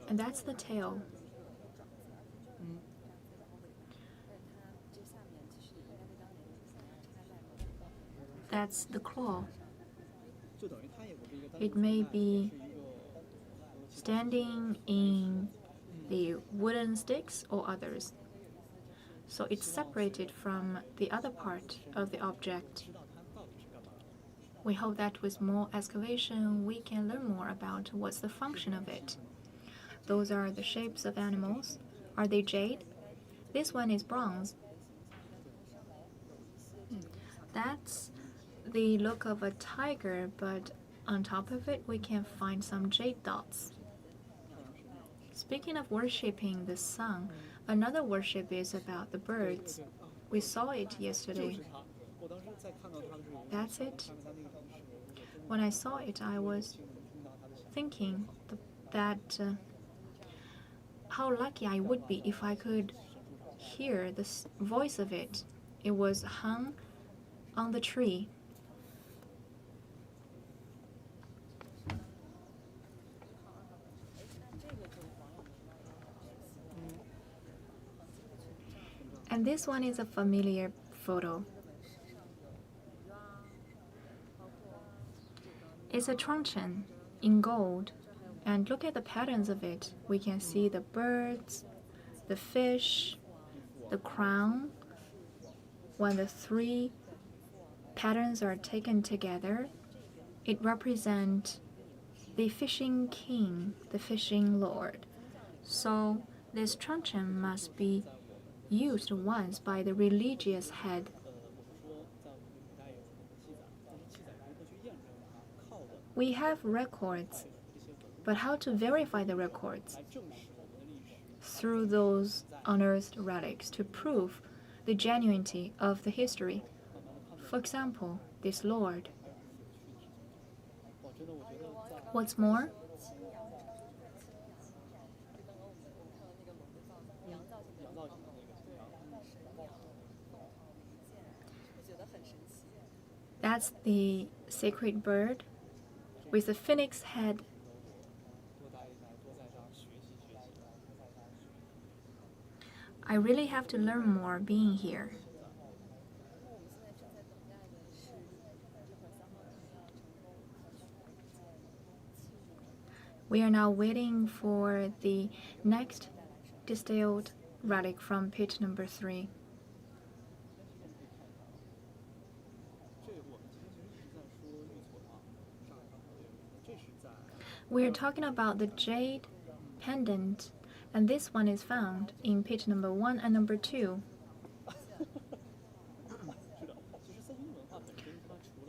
And that's the tail. That's the claw. It may be standing in the wooden sticks or others. So it's separated from the other part of the object. We hope that with more excavation, we can learn more about what's the function of it. Those are the shapes of animals. Are they jade? This one is bronze. That's the look of a tiger, but on top of it, we can find some jade dots. Speaking of worshipping the sun, another worship is about the birds. We saw it yesterday. That's it. When I saw it, I was thinking that how lucky I would be if I could hear the voice of it. It was hung on the tree. And this one is a familiar photo. It's a truncheon in gold, and look at the patterns of it. We can see the birds, the fish, the crown. When the 3 patterns are taken together, it represents the fishing king, the fishing lord. So this truncheon must be used once by the religious head. We have records, but how to verify the records? Through those unearthed relics to prove the genuinity of the history. For example, this lord. What's more, that's the sacred bird with a phoenix head. I really have to learn more being here. We are now waiting for the next distilled relic from page number 3. We are talking about the jade pendant, and this one is found in page number 1 and number 2.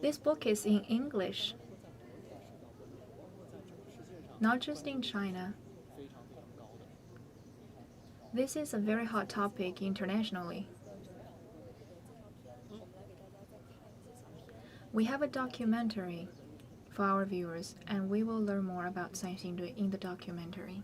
This book is in English, not just in China. This is a very hot topic internationally. We have a documentary for our viewers, and we will learn more about Sanxingdui in the documentary.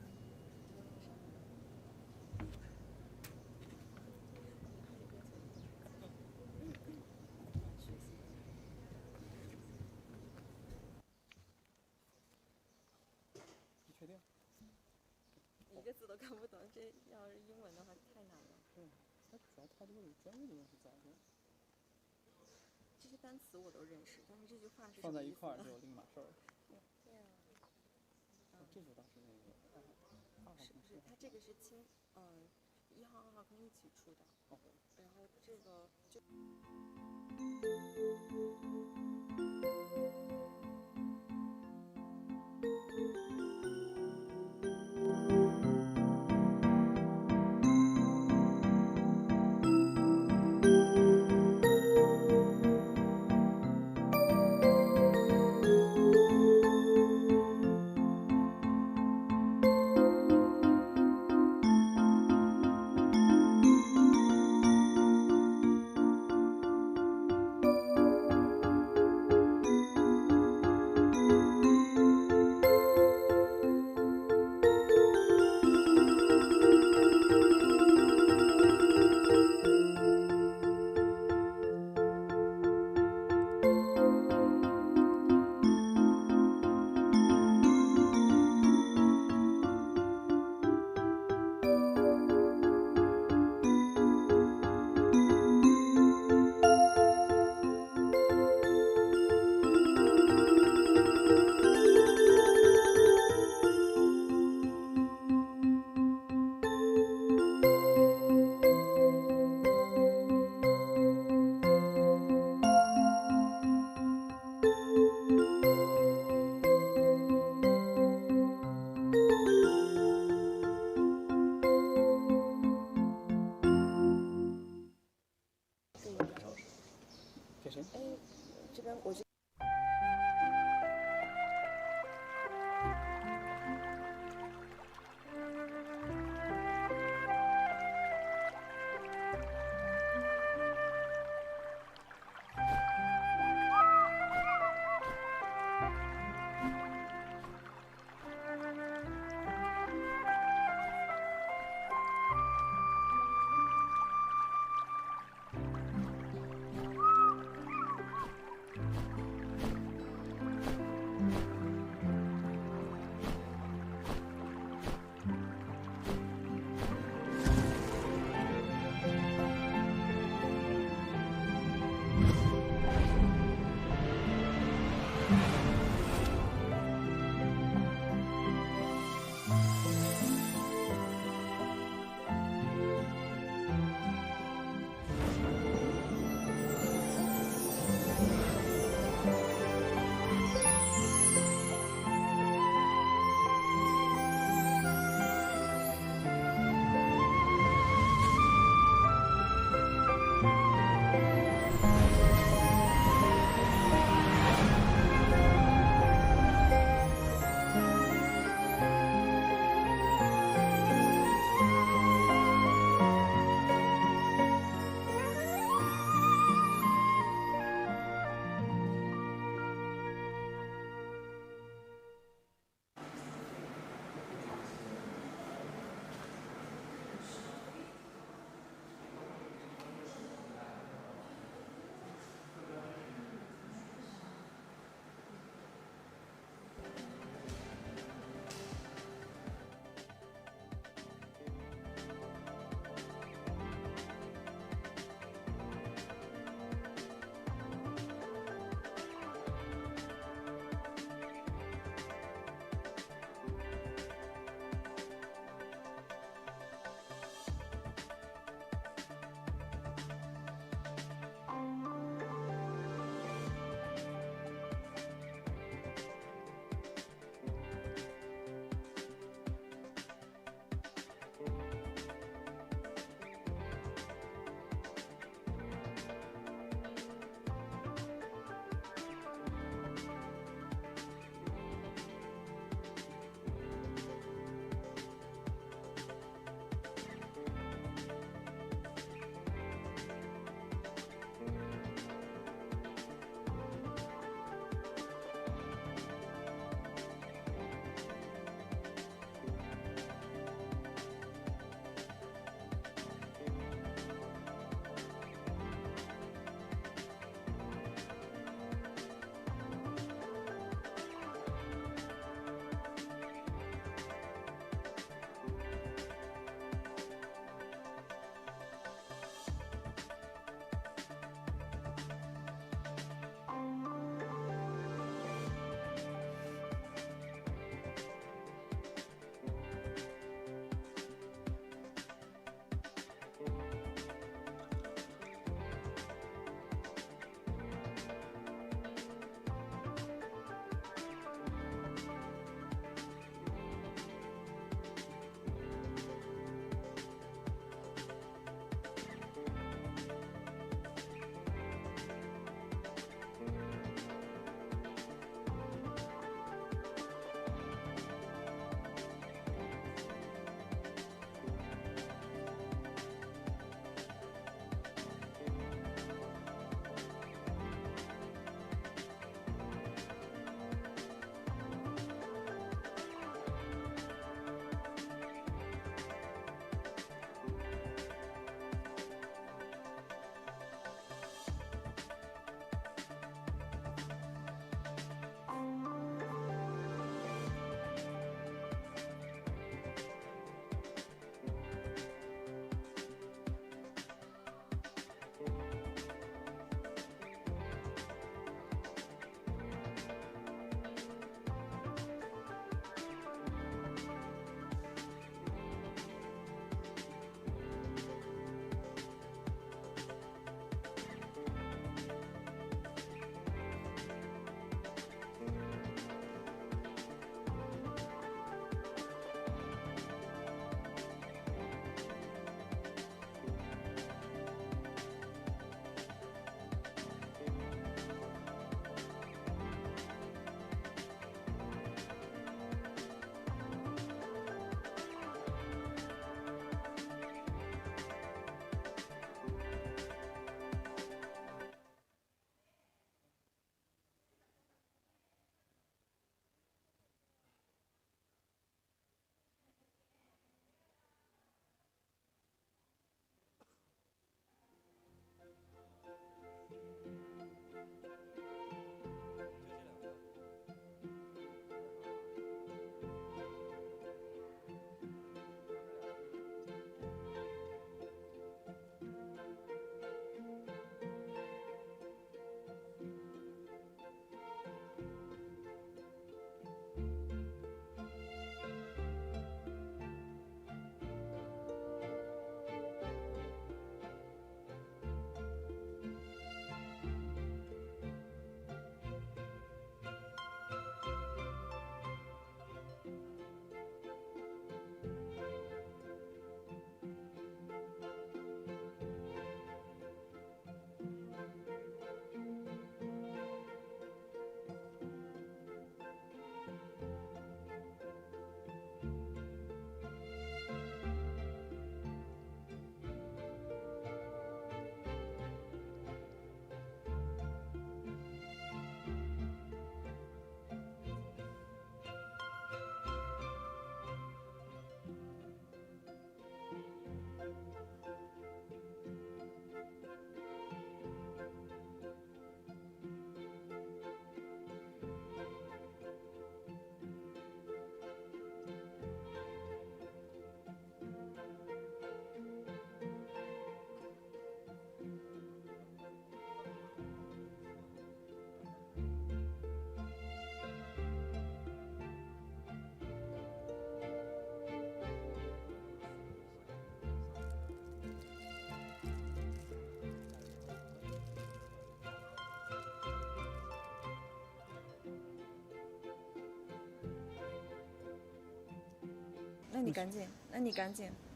你赶紧，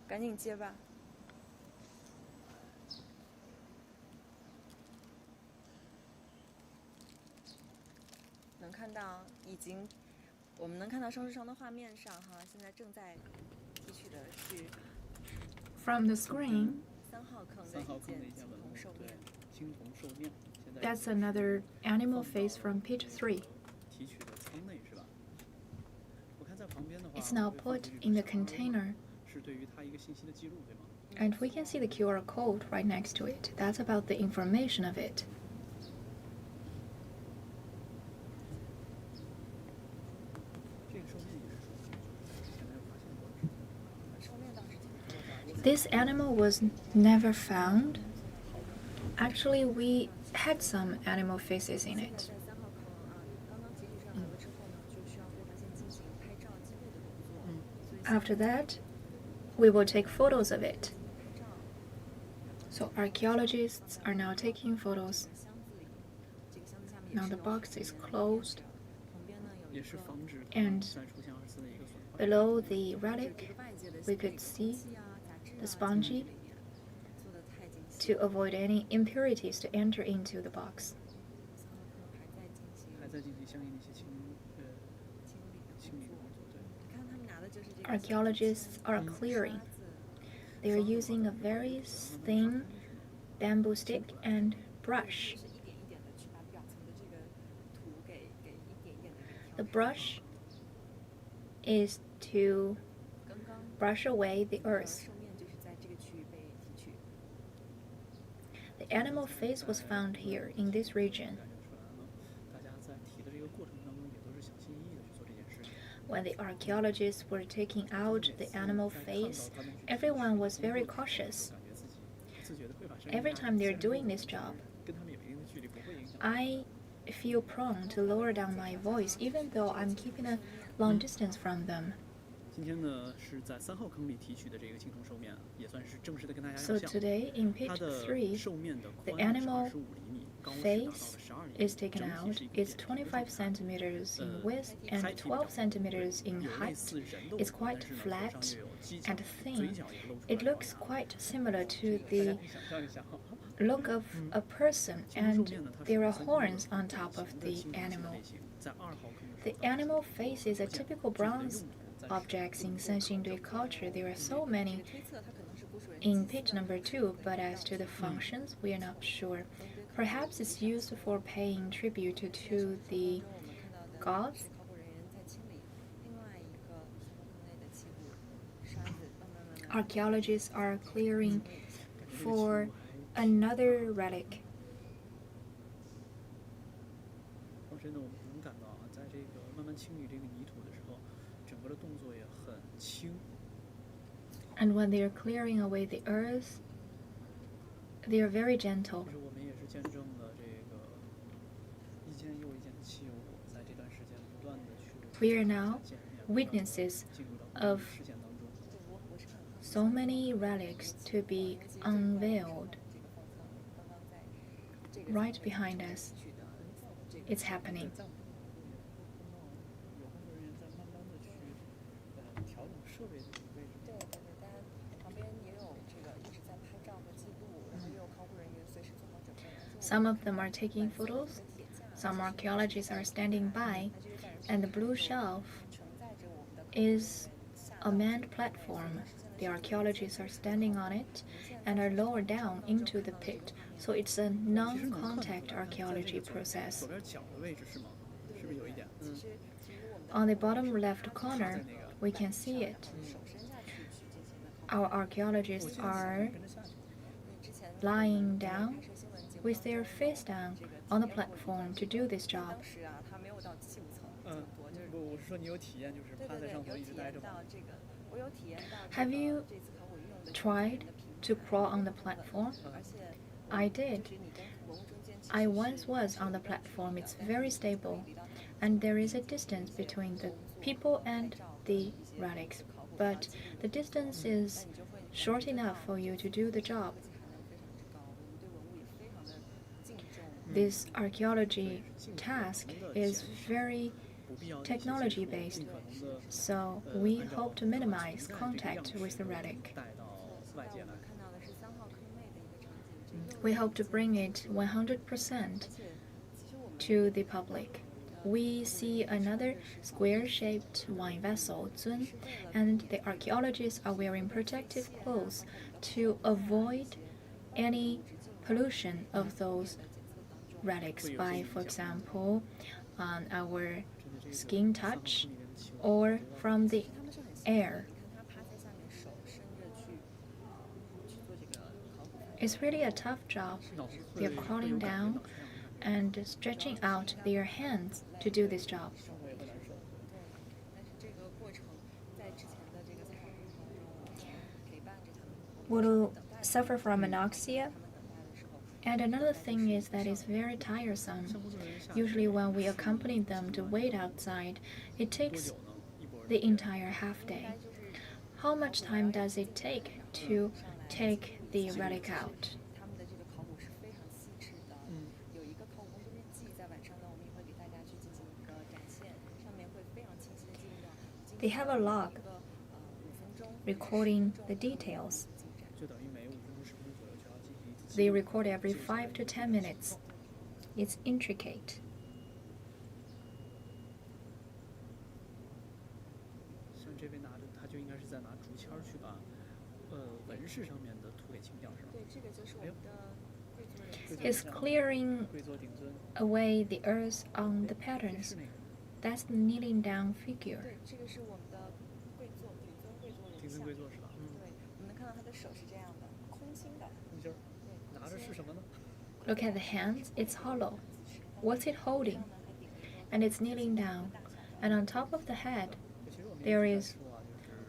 赶紧接吧。能看到我们能看到生之城的画面上哈，现在正在提取的是 From the screen, 3号坑的一件青铜兽面。 that's another animal face from pit 3. 提取的舱内是吧？我看在旁边的话 It's now put in the container, 是对于它一个信息的记录，对吗？ and we can see the QR code right next to it. That's about the information of it. 这个兽面也是属于之前没有发现过的。兽面倒是挺多的。 This animal was never found. Actually, we had some animal faces in it. 在3号坑啊，刚刚提取上来了之后呢，就需要对发现进行拍照记录的动作。 After that, we will take photos of it. So archaeologists are now taking photos. 箱子里，这个箱子下面 Now the box is closed. 旁边呢有 也是防止 And 再出现2次的一个损坏。 Below the relic, 外界的 we could see 气啊、杂质啊 the spongy 做的太精细 to avoid any impurities to enter into the box. 还在进行还在进行相应的一些清理的工作，对。你看他们拿的就是这个 Archaeologists are clearing. They are using a very thin bamboo stick and brush. 是一点一点的去把表层的这个土给一点一点的给 The 挑开。 brush is to 刚刚 brush away the earth. 兽面就是在这个区域被提取。 The animal face was found here in this region. 感觉出来呢，大家在提的这个过程当中也都是小心翼翼的去做这件事情。 When the archaeologists were taking out the animal face, everyone was very cautious. 感觉自觉的会把声音 Every time they're doing this job, 跟他们有一定的距离，不会影响。 I feel prone to lower down my voice even though I'm keeping a long distance from them. 今天呢是在3号坑里提取的这个青铜兽面，也算是正式的跟大家 So 亮相。 today in pit 它的 3, 兽面的 the 宽是 animal 25厘米，高是达到了 face 12厘米， is taken 整体 out. 是一个 It's 扁平的 25 状态。 centimeters in width and 开体比较 12 centimeters in 有类 height. 似人的 It's 五官， quite 但是呢头 flat 上又有犄角 and 嘴 thin. 角也露出 It 来了。 looks quite similar to 大家 the 可以想象一下哈。 look of a person, and there are horns on top of the animal. 在2号坑的 The 时候 animal face is a typical bronze objects in Sanxingdui culture. There are so 这 many 个推测它可能是古蜀人 in 祭 pit 祀的 number 2, but as to the functions, we are not sure. Perhaps it's used for paying tribute to the 我们看到的 gods. 是考古人员在清理另外一个三号坑内的器物，沙子慢慢 Archaeologists are clearing for another relic. 同时呢，我们能感到啊，在这个慢慢清理这个泥土的时候，整个的动作也很轻。 And when they are clearing away the earth, they are very gentle. 就是我们也是见证了这个一件又一件的汽油火，在这段时间不断的去 We are now 检验 witnesses 进入到 of 事件当中。 我是很好奇 so many relics to be unveiled 这个方舱刚刚在这个 right behind us. 取的这个 It's happening. 在藏品当中也看到有工作人员在慢慢的去调整设备的这个位置。对，大家旁边也有这个一直在拍照和记录，然后也有考古人员随时做好准备。 Some of them are taking photos, some archaeologists are standing by, and the blue shelf 承载着我们的 is a manned platform. The archaeologists are standing on it and are lowered down into the pit, so it's a non-contact archaeology 左 process. 边脚的位置是吗？是不是有一点？其实我们的 On the bottom left corner, we can see it. 手伸下去去进行的考 Our archaeologists are 跟着下去。古。之前 lying down 拍摄新闻节目 with their face down on the platform to do this job. 当时啊，他没有到75层这么多，就是不，我是说你有体验，就是对对对，趴在上头有体一直待着吗？验到这个，我有体验到 Have 这 you 个这次考古运用的 tried to crawl on the platform? 而且 I did. 就是你跟文物中间其实 I 是 once was on the platform. It's very stable, and there is a distance between the people and the relics, but the distance is short enough for you to do the job. 含量非常之高，我们对文物也非常的敬重。 This archaeology task is very technology based, so we hope to minimize contact with the relic. 带到外界来。 看到的是3号坑内的一个场景， We hope to bring it 100% to the public. We see another square-shaped wine vessel, zun, and the archaeologists are wearing protective clothes to avoid any pollution of those relics by, for example, our skin touch or from the air. It's really a tough job. They are crawling down and stretching out their hands to do this job. Will suffer from anoxia. And another thing is that it's very tiresome. Usually when we accompany them to wait outside, it takes the entire half day. How much time does it take to take the relic out? They have a log recording the details. They record every 5 to 10 minutes. It's intricate. 像这边拿着，他就应该是在拿竹签去把纹饰上面的土给清掉，是吗？对，这个就是我们的贵族人。 It's clearing 跪坐顶尊。 away the earth on the patterns. That's the kneeling down figure. 对，这个是我们的贵族、顶尊贵族人像。顶尊贵座是吧？嗯。对，我们能看到他的手是这样的，空心的。空心儿。拿着是什么呢？ Look at the hands, it's hollow. What's it holding? And it's kneeling down. And on top of the head, there is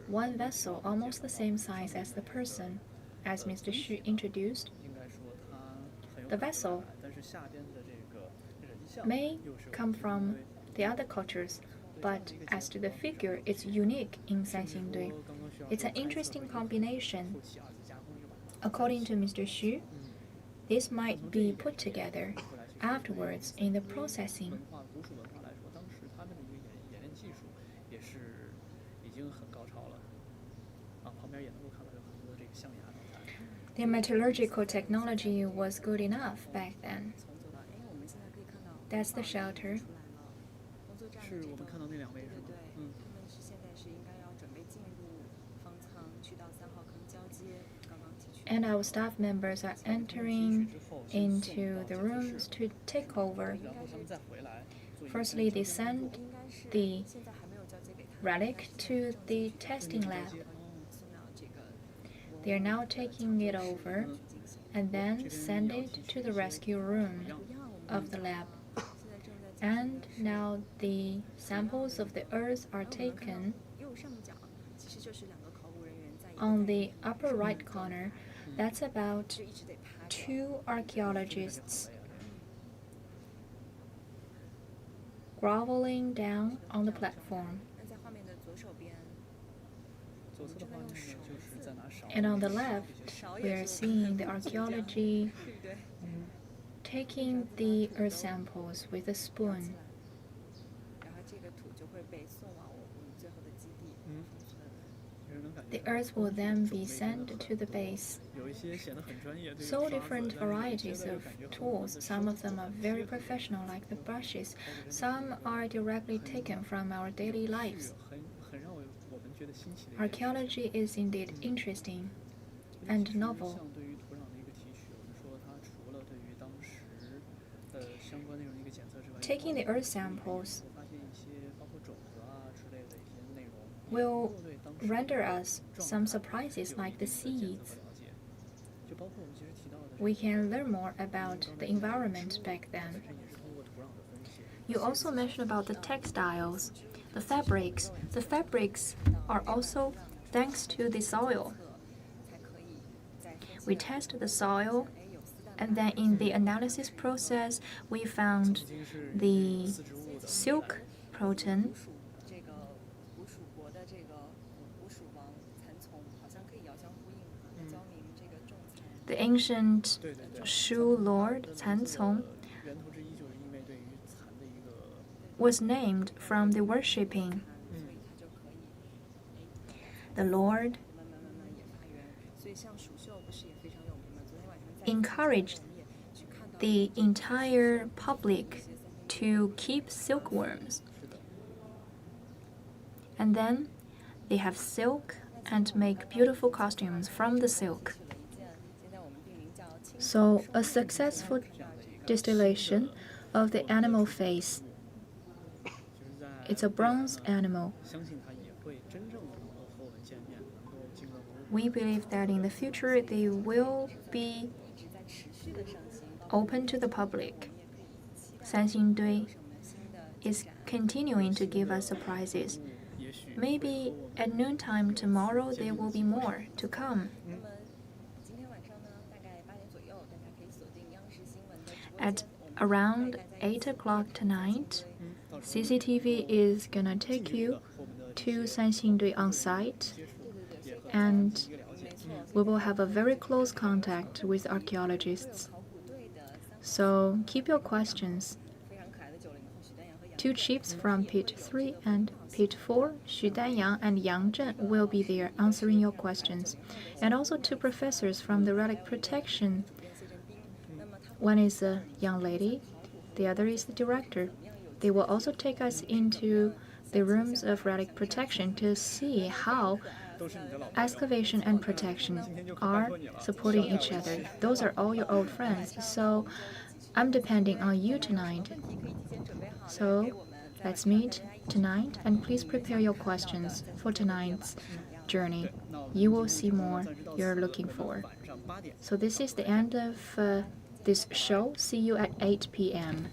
one vessel almost the same size as the person, as Mr. Xu introduced. 应该说它很有 The vessel 但是下边的这个人像 may come from the other cultures, but as to the figure, it's unique in Sanxingdui. It's an interesting combination. According to Mr. Xu, this might be put together afterwards in the processing. 文化古蜀文化来说，当时他们的一个冶炼技术也是已经很高超了。啊，旁边也能够看到有很多这个象牙等材。 The metallurgical technology was good enough back then. 从走到，哎，我们现在可以看到。 That's the shelter. 出来了，工作站的是这个。我们看到那两位是吗？对对，嗯。他们是现在是应该要准备进入方舱，去到3号坑交接，刚刚提取。 And our staff members are entering into the rooms to take over. 然后他们再回来。 Firstly, they send 应该是 the 现在还没有交接给他。 relic to the testing lab. 送到这个 They are now taking it over and then send it to the rescue room of the lab. 现在正在 And now the samples of the earth are taken. 右上角，其实就是2个考古人员在一个 On the upper right corner, that's about 就一直得趴着。 2 archaeologists groveling down on the platform. 那在画面的左手边，左侧的话，那个就是在拿勺。 And on the left, we are seeing the archaeology 对不对？ taking the earth samples with a spoon. 然后这个土就会被送往我们最后的基地。就是能感觉 The earth will then be sent to the base. 有一些显得很专业，对于 So 刷子 different 但是 varieties 有 of 的感觉很 tools. Some of them are very professional, like the brushes. Some are directly taken from our daily lives. 很让我们觉得新奇的一件事。 Archaeology is indeed interesting and novel. 像对于土壤的一个提取，我们说它除了对于当时相关内容的一个检测之外， Taking the earth samples 发现一些包括种子啊之类的一些内容， will 对当时 render us some surprises like the seeds. 就包括我们其实提到的， We can learn more about the environment back then. 也是通过土壤的分析。 You also mentioned about the textiles, the fabrics. The fabrics are also thanks to the soil. 才可以在分析 We test the soil, and then in the analysis process, we found the silk protein, 这个古蜀国的这个古蜀王蚕丛，好像可以遥相呼应哈，教明这个种蚕。 the ancient 对对对。 Shu lord Sanxong 源头之一就是因为对于蚕的一个 was named from the worshipping the Lord, encouraged the entire public to keep silkworms. And then they have silk and make beautiful costumes from the silk. So a successful distillation of the animal face. It's a bronze animal. We believe that in the future they will be open to the public. Sanxingdui is continuing to give us surprises. Maybe at noontime tomorrow there will be more to come. At around 8 o'clock tonight, CCTV is gonna take you to Sanxingdui on site, and we will have a very close contact with archaeologists. So keep your questions. 2 chiefs from Pit 3 and Pit 4, Xu Danyang and Yang Zhen, will be there answering your questions. And also 2 professors from the relic protection. One is a young lady, the other is the director. They will also take us into the rooms of relic protection to see how excavation and protection are supporting each other. Those are all your old friends, so I'm depending on you tonight. So let's meet tonight, and please prepare your questions for tonight's journey. You will see more you're looking for. So this is the end of this show. See you at 8 p.m.